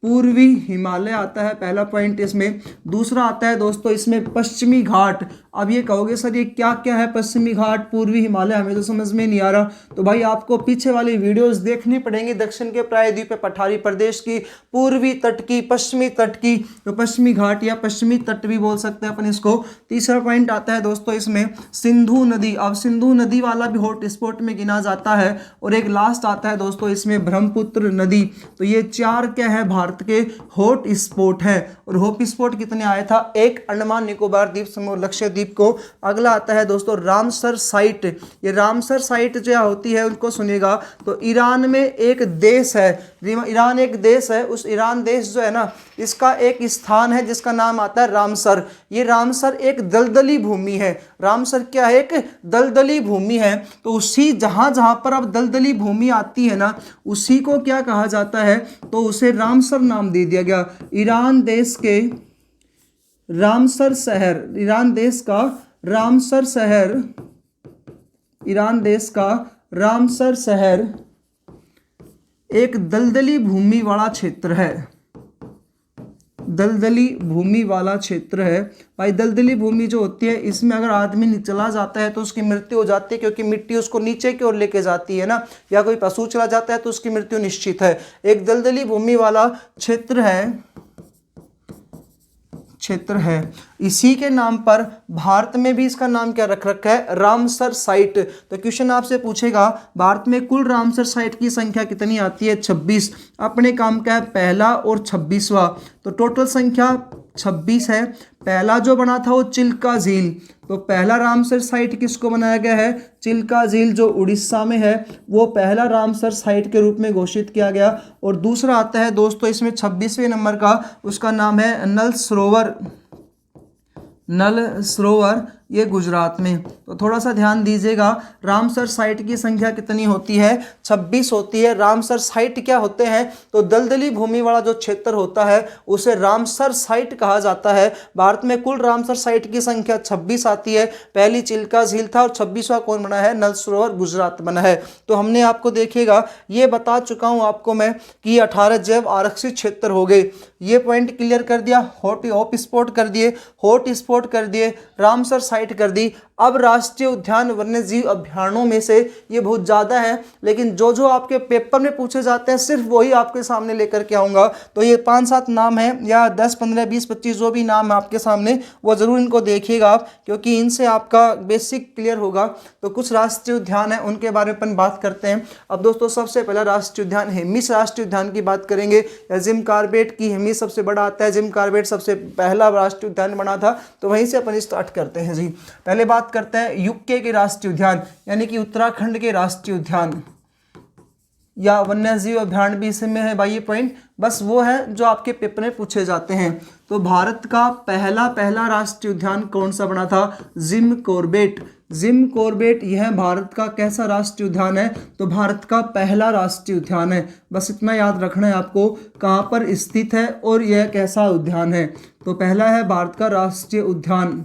पूर्वी हिमालय आता है पहला पॉइंट इसमें। दूसरा आता है दोस्तों इसमें पश्चिमी घाट। अब ये कहोगे सर ये क्या क्या है पश्चिमी घाट, पूर्वी हिमालय, हमें तो समझ में नहीं आ रहा। तो भाई आपको पीछे वाली वीडियोस देखनी पड़ेंगी। दक्षिण के प्रायद्वीप पठारी प्रदेश की पूर्वी तट की, पश्चिमी तट की, तो पश्चिमी घाट या पश्चिमी तट भी बोल सकते हैं अपन इसको। तीसरा पॉइंट आता है दोस्तों इसमें सिंधु नदी। अब सिंधु नदी वाला भी हॉट स्पॉट में गिना जाता है। और एक लास्ट आता है दोस्तों इसमें ब्रह्मपुत्र नदी। तो ये 4 क्या है भारत के हॉट स्पॉट है। और हॉट स्पॉट कितने आया था, एक अंडमान निकोबार द्वीप समूह लक्षद्वीप को। अगला आता है दोस्तों रामसर साइट। ये रामसर साइट जो होती है उनको सुनिएगा, तो ईरान में एक देश है, ईरान एक देश है। उस ईरान देश जो है ना, इसका एक स्थान है जिसका नाम आता है रामसर। ये रामसर एक दलदली भूमि है। रामसर क्या है, एक दलदली भूमि है। तो उसी जहां जहां पर अब दलदली भूमि आती है ना, उसी को क्या कहा जाता है, तो उसे रामसर नाम दे दिया गया। ईरान देश के रामसर शहर, ईरान देश का रामसर शहर, ईरान देश का रामसर शहर एक दलदली भूमि वाला क्षेत्र है। दलदली भूमि वाला क्षेत्र है। भाई दलदली भूमि जो होती है, इसमें अगर आदमी चला जाता है तो उसकी मृत्यु हो जाती है, क्योंकि मिट्टी उसको नीचे की ओर लेके जाती है ना, या कोई पशु चला जाता है तो उसकी मृत्यु निश्चित है। एक दलदली भूमि वाला क्षेत्र है। इसी के नाम पर भारत में भी इसका नाम क्या रख रखा है, रामसर साइट। तो क्वेश्चन आपसे पूछेगा भारत में कुल रामसर साइट की संख्या कितनी आती है, 26। अपने काम का है पहला और 26वां, तो टोटल संख्या 26 है। पहला जो बना था वो चिल्का झील, तो पहला रामसर साइट किसको बनाया गया है, चिल्का झील जो उड़ीसा में है, वो पहला रामसर साइट के रूप में घोषित किया गया। और दूसरा आता है दोस्तों इसमें 26वें नंबर का, उसका नाम है नल सरोवर। नल सरोवर ये गुजरात में। तो थोड़ा सा ध्यान दीजिएगा, रामसर साइट की संख्या कितनी होती है, 26 होती है। रामसर साइट क्या होते हैं, तो दलदली भूमि वाला जो क्षेत्र होता है उसे रामसर साइट कहा जाता है। भारत में कुल रामसर साइट की संख्या 26 आती है। पहली चिल्का झील था और 26वां कौन बना है, नल सरोवर गुजरात बना है। तो हमने आपको देखिएगा ये बता चुका हूं आपको मैं कि 18 जैव आरक्षित क्षेत्र हो गए। ये पॉइंट क्लियर कर दिया, हॉट स्पॉट कर दिए, हॉट स्पॉट कर दिए, रामसर साइट कर दी। अब राष्ट्रीय उद्यान वन्यजीव अभ्यारण्यों में से ये बहुत ज़्यादा है, लेकिन जो जो आपके पेपर में पूछे जाते हैं सिर्फ वही आपके सामने लेकर के आऊँगा। तो ये 5-7 नाम हैं, या 10, 15, 20, 25 जो भी नाम है आपके सामने, वो ज़रूर इनको देखिएगा आप, क्योंकि इनसे आपका बेसिक क्लियर होगा। तो कुछ राष्ट्रीय उद्यान है उनके बारे में अपन बात करते हैं। अब दोस्तों सबसे पहला राष्ट्रीय उद्यान हेमिस राष्ट्रीय उद्यान की बात करेंगे, या जिम कॉर्बेट की हेमिस सबसे बड़ा आता है। जिम कॉर्बेट सबसे पहला राष्ट्रीय उद्यान बना था, तो वहीं से अपन स्टार्ट करते हैं जी। पहले बात करते हैं यूके के राष्ट्रीय उद्यान, यानी कि उत्तराखंड के राष्ट्रीय उद्यान, या वन्यजीव अभ्यारण्य भी इसमें है भाई। ये पॉइंट बस वो है जो आपके पेपर में पूछे जाते हैं। तो भारत का पहला राष्ट्रीय उद्यान कौन सा बना था, जिम कॉर्बेट। जिम कॉर्बेट यह भारत का कैसा राष्ट्रीय उद्यान है, तो भारत का पहला राष्ट्रीय उद्यान है। बस इतना याद रखना है आपको, कहाँ पर स्थित है और यह कैसा उद्यान है। तो पहला है भारत का राष्ट्रीय उद्यान,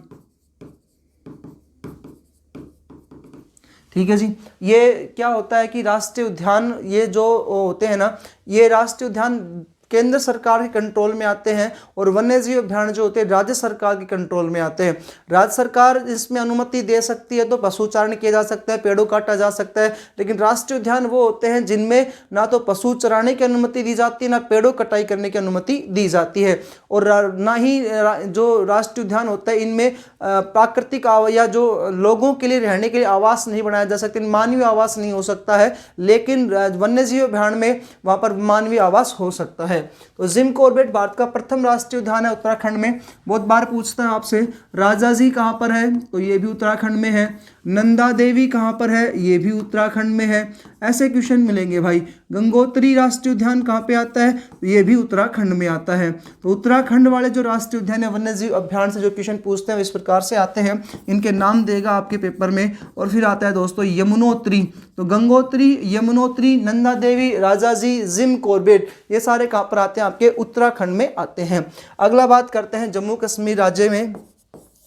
ठीक है जी। ये क्या होता है कि राष्ट्रीय उद्यान ये जो होते हैं ना, ये राष्ट्रीय उद्यान केंद्र सरकार के कंट्रोल में आते हैं, और वन्यजीव अभ्यारण्य जो होते हैं राज्य सरकार के कंट्रोल में आते हैं। राज्य सरकार इसमें अनुमति दे सकती है, तो पशुचारण किया जा सकता है, पेड़ों काटा जा सकता है। लेकिन राष्ट्रीय उद्यान वो होते हैं जिनमें ना तो पशु चराने की अनुमति दी जाती है, ना पेड़ों कटाई करने की अनुमति दी जाती है। और ना ही जो राष्ट्रीय उद्यान होता है इनमें प्राकृतिक या जो लोगों के लिए रहने के लिए आवास नहीं बनाया जा सकते, मानवीय आवास नहीं हो सकता है। लेकिन वन्यजीव अभ्यारण्य में वहाँ पर मानवीय आवास हो सकता है। तो जिम कॉर्बेट भारत का प्रथम राष्ट्रीय उद्यान है उत्तराखंड में। बहुत बार पूछता है आपसे राजाजी कहाँ पर है, तो ये भी उत्तराखंड में है। नंदा देवी कहाँ पर है, ये भी उत्तराखंड में है। ऐसे क्वेश्चन मिलेंगे भाई। गंगोत्री राष्ट्रीय उद्यान कहाँ पे आता है, तो ये भी उत्तराखंड में आता है। तो उत्तराखंड वाले जो राष्ट्रीय उद्यान है वन्य जीव अभ्यारण्य से जो क्वेश्चन पूछते हैं इस प्रकार से आते हैं, इनके नाम देगा आपके पेपर में। और फिर आता है दोस्तों यमुनोत्री। तो गंगोत्री, यमुनोत्री, नंदा देवी, राजाजी, जिम कॉर्बेट, ये सारे कहाँ पर आते हैं, आपके उत्तराखंड में आते हैं। अगला बात करते हैं जम्मू कश्मीर राज्य में,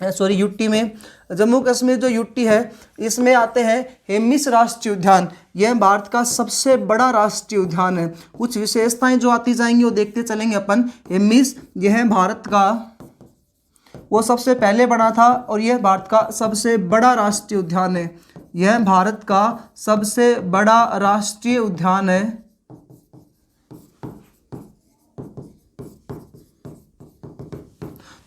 सॉरी यूटी में। जम्मू कश्मीर जो यूटी है इसमें आते हैं हेमिस राष्ट्रीय उद्यान। यह भारत का सबसे बड़ा राष्ट्रीय उद्यान है। कुछ विशेषताएं जो आती जाएंगी वो देखते चलेंगे अपन। हेमिस, यह है भारत का, वो सबसे पहले बना था और यह भारत का सबसे बड़ा राष्ट्रीय उद्यान है। यह भारत का सबसे बड़ा राष्ट्रीय उद्यान है।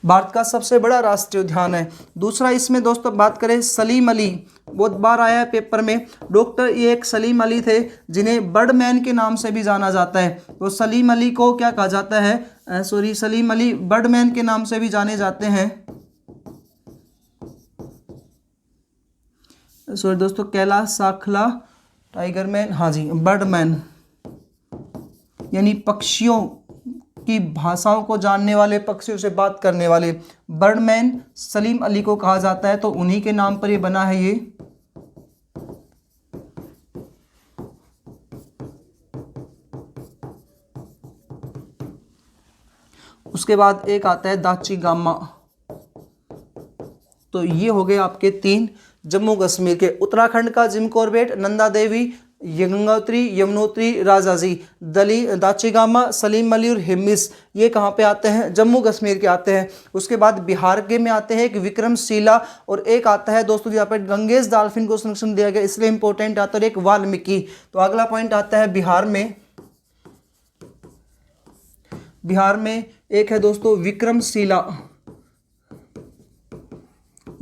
भारत का सबसे बड़ा राष्ट्रीय उद्यान है। दूसरा इसमें दोस्तों बात करें सलीम अली, बहुत बार आया है पेपर में। डॉक्टर ये एक सलीम अली थे जिन्हें बर्डमैन के नाम से भी जाना जाता है। तो सलीम अली को क्या कहा जाता है, सलीम अली बर्डमैन के नाम से भी जाने जाते हैं। सॉरी दोस्तों, कैलाश साखला टाइगरमैन, हाँ जी बर्डमैन, यानी पक्षियों की भाषाओं को जानने वाले, पक्षियों से बात करने वाले बर्डमैन सलीम अली को कहा जाता है। तो उन्हीं के नाम पर ये बना है ये। उसके बाद एक आता है दाची गामा। तो ये हो गए आपके 3 जम्मू कश्मीर के। उत्तराखंड का जिम कॉर्बेट, नंदा देवी, गंगोत्री, यमुनोत्री, राजाजी, दाचिगामा, सलीम अली और हिमिस, ये कहाँ पे आते हैं, जम्मू कश्मीर के आते हैं। उसके बाद बिहार के में आते हैं एक विक्रमशिला और एक आता है दोस्तों यहाँ पे गंगेश डॉल्फिन को संरक्षण दिया गया इसलिए इंपॉर्टेंट आता है, और एक वाल्मीकि। तो अगला पॉइंट आता है बिहार में। बिहार में एक है दोस्तों विक्रमशिला।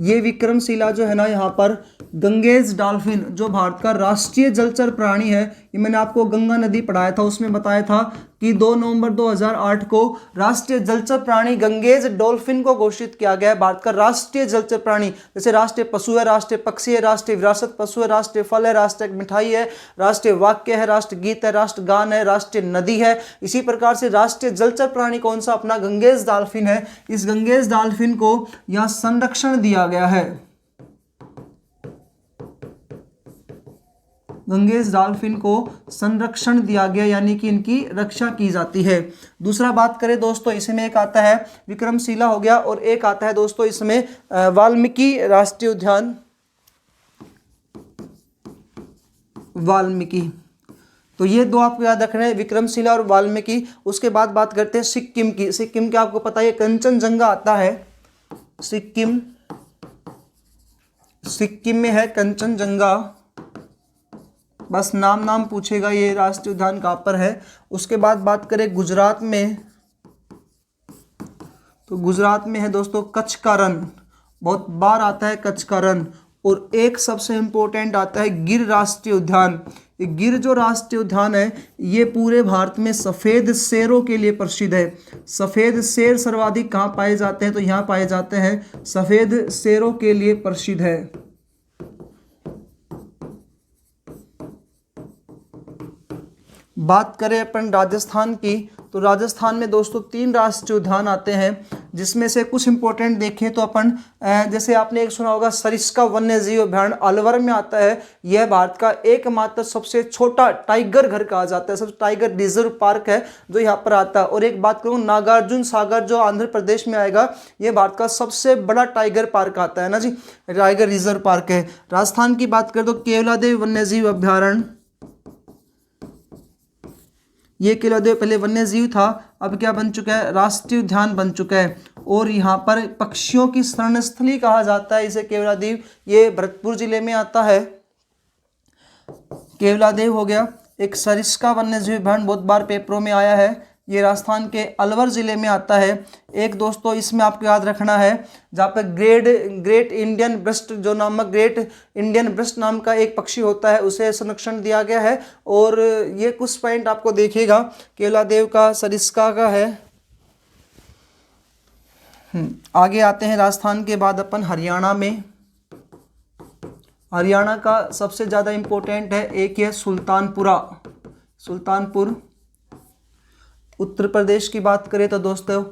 ये विक्रमशिला जो है ना, यहाँ पर गंगेश डॉल्फिन जो भारत का राष्ट्रीय जलचर प्राणी है, ये मैंने आपको गंगा नदी पढ़ाया था, उसमें बताया था कि 2 नवंबर 2008 को राष्ट्रीय जलचर प्राणी गंगेश डॉल्फिन को घोषित किया गया है भारत का राष्ट्रीय जलचर प्राणी। जैसे राष्ट्रीय पशु है, राष्ट्रीय पक्षी है, राष्ट्रीय विरासत पशु है, राष्ट्रीय फल है, राष्ट्रीय मिठाई है, राष्ट्रीय वाक्य है, राष्ट्र गीत है, राष्ट्र गान है, राष्ट्रीय नदी है। इसी प्रकार से राष्ट्रीय जलचर प्राणी कौन सा, अपना गंगेश डॉल्फिन है। इस गंगेश डॉल्फिन को यहाँ संरक्षण दिया गया है। गंगेश डॉल्फिन को संरक्षण दिया गया, यानी कि इनकी रक्षा की जाती है। दूसरा बात करें दोस्तों, इसमें एक आता है विक्रमशिला हो गया और एक आता है दोस्तों इसमें वाल्मीकि राष्ट्रीय उद्यान, वाल्मीकि। तो ये 2 आपको याद रखना है, विक्रमशिला और वाल्मीकि। उसके बाद बात करते हैं सिक्किम की। सिक्किम के आपको पता है कंचनजंगा आता है। सिक्किम में है कंचनजंगा, बस नाम पूछेगा ये राष्ट्रीय उद्यान कहाँ पर है। उसके बाद बात करें गुजरात में, तो गुजरात में है दोस्तों कच्छ का रण, बहुत बार आता है कच्छ का रण। और एक सबसे इंपॉर्टेंट आता है गिर राष्ट्रीय उद्यान। ये गिर जो राष्ट्रीय उद्यान है ये पूरे भारत में सफ़ेद शेरों के लिए प्रसिद्ध है। सफ़ेद शेर सर्वाधिक कहाँ पाए जाते हैं, तो यहाँ पाए जाते हैं, सफ़ेद शेरों के लिए प्रसिद्ध है। बात करें अपन राजस्थान की, तो राजस्थान में दोस्तों 3 राष्ट्रीय उद्यान आते हैं, जिसमें से कुछ इंपॉर्टेंट देखें तो अपन जैसे आपने एक सुना होगा सरिस्का वन्य जीव अभ्यारण्य अलवर में आता है। यह भारत का एकमात्र सबसे छोटा टाइगर घर कहा जाता है, सबसे टाइगर रिजर्व पार्क है जो यहाँ पर आता है। और एक बात करूँ नागार्जुन सागर जो आंध्र प्रदेश में आएगा, यह भारत का सबसे बड़ा टाइगर पार्क आता है ना जी, टाइगर रिजर्व पार्क है। राजस्थान की बात करें तो केवलादेव वन्य जीव अभ्यारण्य, ये केवलादेव पहले वन्य जीव था, अब क्या बन चुका है, राष्ट्रीय उद्यान बन चुका है। और यहाँ पर पक्षियों की शरणस्थली कहा जाता है इसे केवलादेव, ये भरतपुर जिले में आता है। केवलादेव हो गया। एक सरिस्का वन्य जीव अभ्यारण्य बहुत बार पेपरों में आया है, ये राजस्थान के अलवर जिले में आता है। एक दोस्तों इसमें आपको याद रखना है, जहाँ पर ग्रेट इंडियन ब्रस्ट जो नामक ग्रेट इंडियन ब्रस्ट नाम का एक पक्षी होता है, उसे संरक्षण दिया गया है। और ये कुछ पॉइंट आपको देखिएगा, केवलादेव का, सरिस्का का है। आगे आते हैं राजस्थान के बाद अपन हरियाणा में। हरियाणा का सबसे ज़्यादा इम्पोर्टेंट है, एक है सुल्तानपुरा, सुल्तानपुर। उत्तर प्रदेश की बात करें तो दोस्तों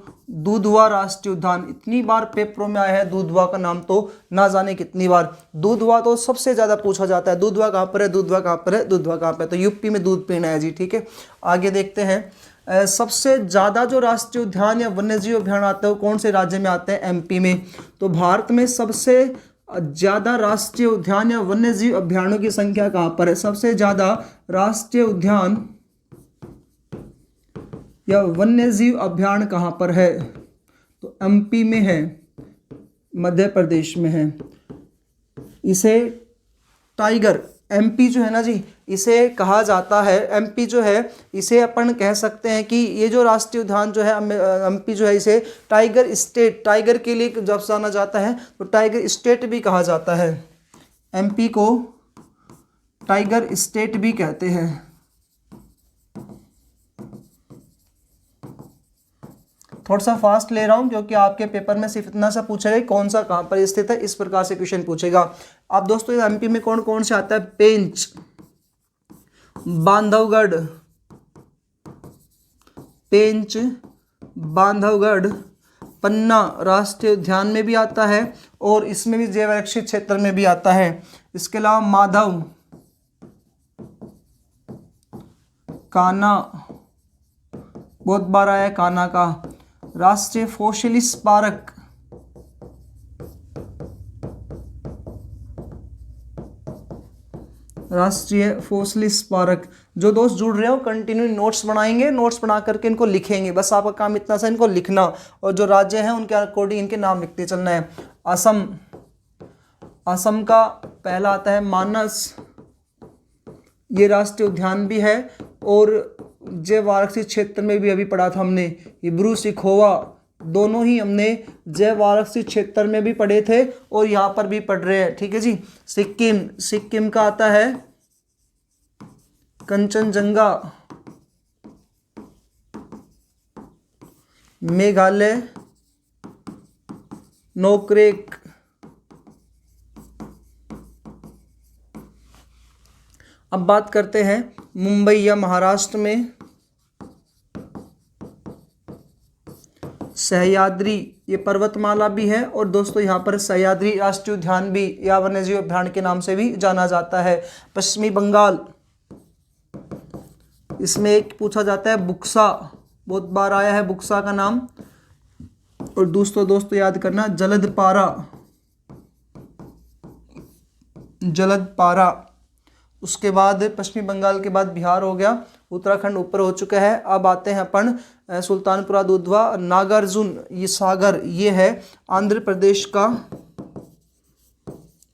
दुधवा राष्ट्रीय उद्यान, इतनी बार पेपरों में आया है दुधवा का नाम तो ना जाने कितनी बार। दुधवा तो सबसे ज़्यादा पूछा जाता है, दुधवा कहाँ पर है, दुधवा कहाँ पर है, दुधवा कहाँ पर है, तो यूपी में दूध पीना है जी, ठीक है। आगे देखते हैं, सबसे ज़्यादा जो राष्ट्रीय उद्यान या वन्यजीव अभ्यारण्य आते हैं वो कौन से राज्य में आते हैं, एमपी में। तो भारत में सबसे ज़्यादा राष्ट्रीय उद्यान या वन्यजीव अभ्यारण्यों की संख्या कहाँ पर है, सबसे ज़्यादा राष्ट्रीय उद्यान या वन्यजीव अभ्यारण्य कहाँ पर है, तो एमपी में है, मध्य प्रदेश में है। इसे टाइगर, एमपी जो है ना जी, इसे कहा जाता है, एमपी जो है इसे अपन कह सकते हैं कि ये जो राष्ट्रीय उद्यान जो है एमपी जो है इसे टाइगर स्टेट, टाइगर के लिए जब जाना जाता है तो टाइगर स्टेट भी कहा जाता है, एमपी को टाइगर स्टेट भी कहते हैं। थोड़ा सा फास्ट ले रहा हूँ क्योंकि आपके पेपर में सिर्फ इतना सा पूछेगा कौन सा कहाँ पर स्थित है, इस प्रकार से क्वेश्चन पूछेगा। अब दोस्तों एमपी में कौन कौन से आता है, पेंच, बांधवगढ़, पेंच, बांधवगढ़, पन्ना राष्ट्रीय उद्यान में भी आता है और इसमें भी जैव आरक्षित क्षेत्र में भी आता है। इसके अलावा माधव, कान्हा, बहुत बार आया है कान्हा का, राष्ट्रीय फोसिलिस पार्क, राष्ट्रीय फोसिलिस पार्क। जो दोस्त जुड़ रहे हो कंटिन्यू नोट्स बनाएंगे, नोट्स बना करके इनको लिखेंगे, बस आपका काम इतना सा इनको लिखना और जो राज्य हैं उनके अकॉर्डिंग इनके नाम लिखते चलना है। असम, असम का पहला आता है मानस, ये राष्ट्रीय उद्यान भी है और जैव आरक्षित क्षेत्र में भी अभी पढ़ा था हमने, हिब्रू सिखोवा, दोनों ही हमने जैव आरक्षित क्षेत्र में भी पढ़े थे और यहाँ पर भी पढ़ रहे हैं, ठीक है जी। सिक्किम, सिक्किम का आता है कंचनजंगा, मेघालय नोकरेक, अब बात करते हैं मुंबई या महाराष्ट्र में सह्याद्री, ये पर्वतमाला भी है और दोस्तों यहाँ पर सह्याद्री राष्ट्रीय उद्यान भी या वन्यजीव अभ्यारण्य के नाम से भी जाना जाता है। पश्चिमी बंगाल, इसमें एक पूछा जाता है बुक्सा, बहुत बार आया है बुक्सा का नाम। और दोस्तों याद करना जलदपारा, जलदपारा। उसके बाद पश्चिमी बंगाल के बाद बिहार हो गया, उत्तराखंड ऊपर हो चुका है। अब आते हैं अपन सुल्तानपुरा दुधवा, नागार्जुन ये सागर, ये है आंध्र प्रदेश का,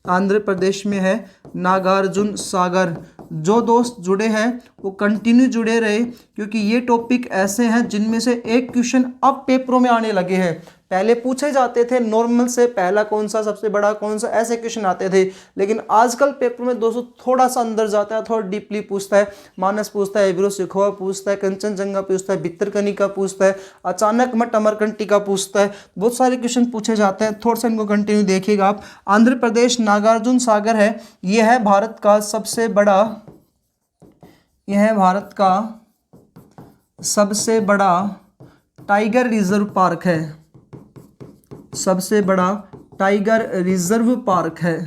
आंध्र प्रदेश में है नागार्जुन सागर। जो दोस्त जुड़े हैं वो कंटिन्यू जुड़े रहे क्योंकि ये टॉपिक ऐसे हैं जिनमें से एक क्वेश्चन अब पेपरों में आने लगे हैं। पहले पूछे जाते थे नॉर्मल से पहला कौन सा, सबसे बड़ा कौन सा, ऐसे क्वेश्चन आते थे, लेकिन आजकल पेपर में दोस्तों थोड़ा सा अंदर जाता है, थोड़ा डीपली पूछता है। मानस पूछता है, हिब्रू सिखोवा पूछता है, कंचनजंगा पूछता है, भितरकनिका पूछता है, अचानक मठ अमरकंटिका पूछता है, बहुत सारे क्वेश्चन पूछे जाते हैं। थोड़ा सा इनको कंटिन्यू देखिएगा आप। आंध्र प्रदेश नागार्जुन सागर है, यह है भारत का सबसे बड़ा, यह है भारत का सबसे बड़ा टाइगर रिजर्व पार्क है, सबसे बड़ा टाइगर रिजर्व पार्क है।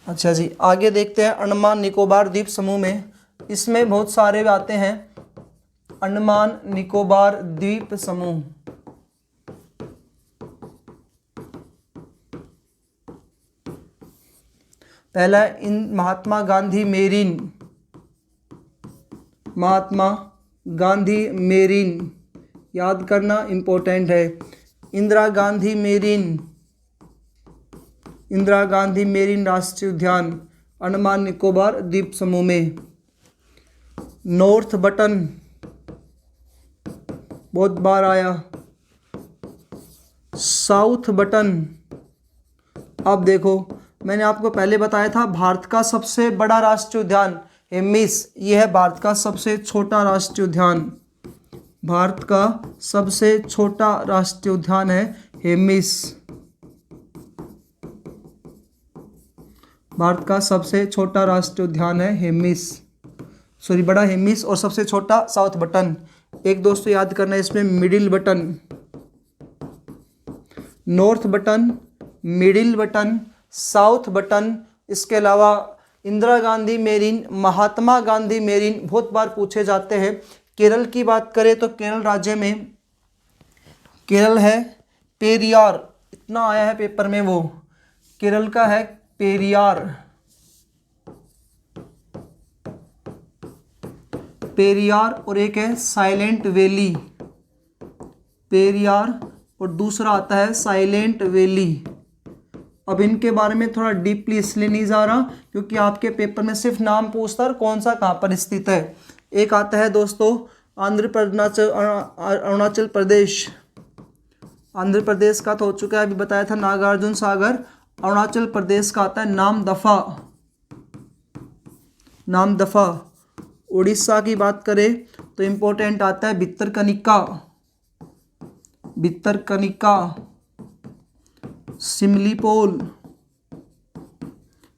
अच्छा जी, आगे देखते हैं अंडमान निकोबार द्वीप समूह में, इसमें बहुत सारे आते हैं। अंडमान निकोबार द्वीप समूह, पहला इन महात्मा गांधी मेरीन, महात्मा गांधी मेरीन याद करना इंपॉर्टेंट है। इंदिरा गांधी मेरीन, इंदिरा गांधी मेरीन राष्ट्रीय उद्यान अंडमान निकोबार द्वीप समूह में। नॉर्थ बटन बहुत बार आया, साउथ बटन। अब देखो मैंने आपको पहले बताया था भारत का सबसे बड़ा राष्ट्रीय उद्यान हेमिस, यह है भारत का सबसे छोटा राष्ट्रीय उद्यान, भारत का सबसे छोटा राष्ट्रीय उद्यान है हेमिस। भारत का सबसे छोटा राष्ट्रीय उद्यान है हेमिस, सॉरी बड़ा हेमिस, और सबसे छोटा साउथ बटन। एक दोस्तों याद करना है इसमें middle button, north button, middle button, south button. इसके अलावा इंदिरा गांधी मेरीन, महात्मा गांधी मेरीन बहुत बार पूछे जाते हैं। केरल की बात करें तो केरल राज्य में केरल है पेरियार, इतना आया है पेपर में, वो केरल का है पेरियार, पेरियार, और एक है साइलेंट वैली, पेरियार, और दूसरा आता है साइलेंट वैली। अब इनके बारे में थोड़ा डीपली इसलिए नहीं जा रहा क्योंकि आपके पेपर में सिर्फ नाम पूछता है कौन सा कहाँ पर स्थित है। एक आता है दोस्तों अरुणाचल प्रदेश, आंध्र प्रदेश का तो हो चुका है, अभी बताया था नागार्जुन सागर। अरुणाचल प्रदेश का आता है नामदफा, नामदफा। उड़ीसा की बात करें तो इम्पोर्टेंट आता है भितरकनिका, भितरकनिका, सिमलीपोल,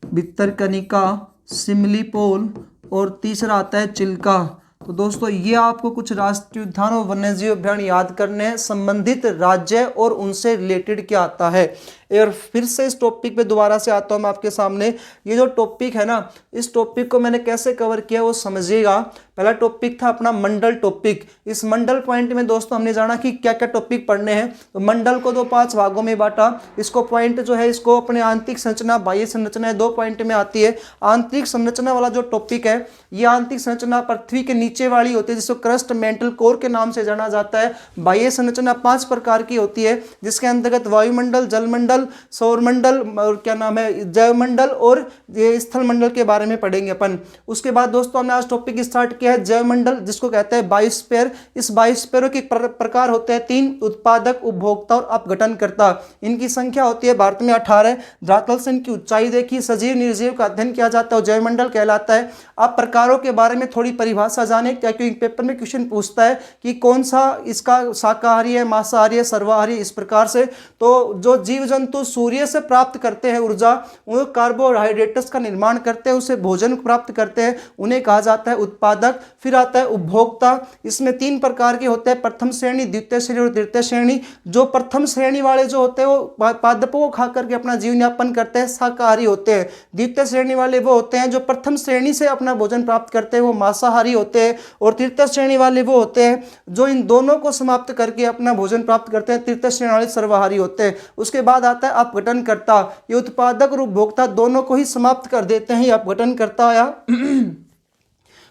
भितरकनिका, सिमलीपोल, और तीसरा आता है चिल्का। तो दोस्तों ये आपको कुछ राष्ट्रीय उद्यान और वन्यजीव अभ्यारण्य याद करने हैं, संबंधित राज्य और उनसे रिलेटेड क्या आता है। और फिर से इस टॉपिक पे दोबारा से आता हूँ मैं आपके सामने। ये जो टॉपिक है ना, इस टॉपिक को मैंने कैसे कवर किया वो समझिएगा। पहला टॉपिक था अपना मंडल टॉपिक। इस मंडल पॉइंट में दोस्तों हमने जाना कि क्या क्या टॉपिक पढ़ने हैं। तो मंडल को 5 भागों में बांटा। इसको पॉइंट जो है इसको अपने आंतरिक संरचना, बाह्य संरचना 2 पॉइंट में आती है। आंतरिक संरचना वाला जो टॉपिक है, ये आंतरिक संरचना पृथ्वी के नीचे वाली होती है जिसको क्रस्ट मेंटल कोर के नाम से जाना जाता है। बाह्य संरचना 5 प्रकार की होती है जिसके अंतर्गत वायुमंडल, जलमंडल, सौरमंडल, और क्या नाम है जैवमंडल, और ये स्थल मंडल के बारे में पढ़ेंगे अपन। उसके बाद दोस्तों हमने आज टॉपिक स्टार्ट किया है जैवमंडल, जिसको कहते हैं बायोस्फीयर। इस बायोस्फीयर के प्रकार होते हैं 3, उत्पादक, उपभोक्ता और अपघटनकर्ता। इनकी संख्या होती है भारत में 18। धरातल से इनकी ऊंचाई देखी, सजीव निर्जीव का अध्ययन किया जाता है, जैवमंडल कहलाता है। आप प्रकारों के बारे में थोड़ी परिभाषा जाने, क्या क्योंकि पेपर में क्वेश्चन पूछता है कि कौन सा इसका शाकाहारी है, मांसाहारी है, सर्वाहारी, इस प्रकार से। तो जो जीव जंतु सूर्य से प्राप्त करते हैं ऊर्जा, वो कार्बोहाइड्रेट्स का निर्माण करते हैं, उसे भोजन प्राप्त करते हैं, उन्हें कहा जाता है उत्पादक। फिर आता है उपभोक्ता। इसमें 3 प्रकार के होते हैं, प्रथम श्रेणी, द्वितीय श्रेणी और तृतीय श्रेणी। जो प्रथम श्रेणी वाले जो होते हैं वो पादपों को खा करके अपना जीवन यापन करते हैं, शाकाहारी होते हैं। द्वितीय श्रेणी वाले वो होते हैं जो प्रथम श्रेणी से अपना भोजन प्राप्त करते हैं, वो मांसाहारी होते हैं। और तृतीय श्रेणी वाले वो होते हैं जो इन दोनों को समाप्त करके अपना भोजन प्राप्त करते हैं, तृतीय श्रेणी वाले सर्वाहारी होते हैं। उसके बाद आता है अपघटनकर्ता। ये उत्पादक और उपभोक्ता दोनों को ही समाप्त कर देते हैं, अपघटनकर्ता आया।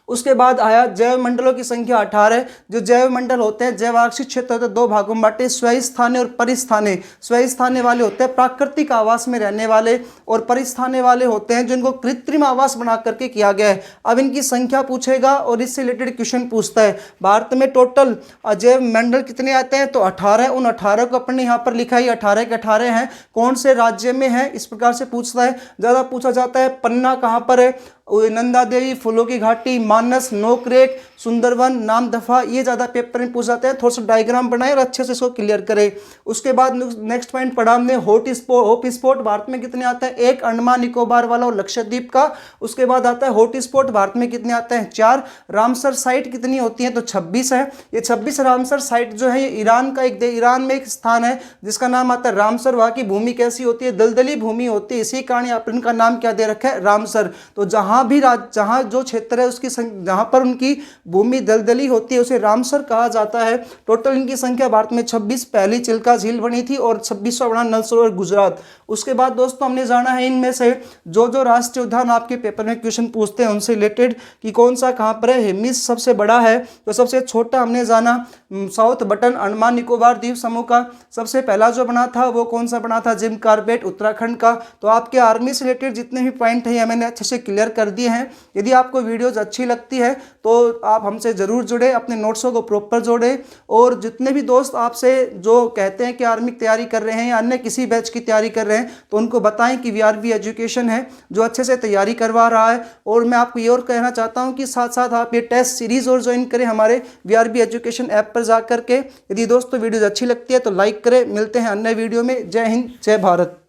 उसके बाद आया जैव मंडलों की संख्या 18। जो जैव मंडल होते हैं, जैवाक्षिक क्षेत्र होते हैं 2 भागों में बांटे, स्वस्थानीय और परिस्थानीय। स्वस्थानीय वाले होते हैं प्राकृतिक आवास में रहने वाले, और परिस्थानीय वाले होते हैं जिनको कृत्रिम आवास बना करके किया गया है। अब इनकी संख्या पूछेगा और इससे रिलेटेड क्वेश्चन पूछता है। भारत में टोटल जैव मंडल कितने आते हैं, तो 18। उन 18 को अपने यहाँ पर लिखा है, 18 के 18 हैं। कौन से राज्य में है, इस प्रकार से पूछता है। ज़्यादा पूछा जाता है पन्ना कहाँ पर है, नंदा देवी, फूलों की घाटी, मानस, नोकरेक, सुंदरवन, नामदफा, ये ज़्यादा पेपर में पूछ जाते हैं। थोड़ा सा डायग्राम बनाए और अच्छे से इसको क्लियर करें। उसके बाद नेक्स्ट पॉइंट पढ़ा हमने हॉट स्पॉट भारत में कितने आते हैं, 1 अंडमान निकोबार वाला और लक्षद्वीप का। उसके बाद आता है हॉट स्पॉट भारत में कितने आते हैं, 4। रामसर साइट कितनी होती है, तो 26 है। ये 26 रामसर साइट जो है ये ईरान का ईरान में एक स्थान है जिसका नाम आता है रामसर। वहाँ की भूमि कैसी होती है, दलदली भूमि होती है, इसी कारण यहाँ पर इनका नाम क्या दे रखा है, रामसर। तो जहाँ जो क्षेत्र है उसकी जहाँ पर उनकी भूमि दलदली होती है उसे रामसर कहा जाता है। टोटल इनकी संख्या भारत में 26। पहली चिल्का झील बनी थी और 26वां बना नल सरोवर गुजरात। उसके बाद दोस्तों हमने जाना है इनमें से जो राष्ट्रीय उद्यान आपके पेपर में क्वेश्चन पूछते हैं उनसे रिलेटेड कि कौन सा कहाँ पर है। हेमिस सबसे बड़ा है, तो सबसे छोटा हमने जाना साउथ बटन अंडमान निकोबार द्वीप समूह का। सबसे पहला जो बना था वो कौन सा बना था, जिम कॉर्बेट उत्तराखंड का। तो आपके आर्मी से रिलेटेड जितने भी पॉइंट हैं मैंने अच्छे से क्लियर कर दिए हैं। यदि आपको वीडियोज अच्छी लगती है तो आप हमसे ज़रूर जुड़े, अपने नोट्सों को प्रॉपर जोड़ें। और जितने भी दोस्त आपसे जो कहते हैं कि आर्मी की तैयारी कर रहे हैं या अन्य किसी बैच की तैयारी कर रहे हैं तो उनको बताएं कि वीआरबी एजुकेशन है जो अच्छे से तैयारी करवा रहा है। और मैं आपको ये और कहना चाहता हूं कि साथ साथ आप ये टेस्ट सीरीज़ और ज्वाइन करें हमारे वीआरबी एजुकेशन ऐप पर जा करके। यदि दोस्तों वीडियोज अच्छी लगती है तो लाइक करें। मिलते हैं अन्य वीडियो में। जय हिंद, जय भारत।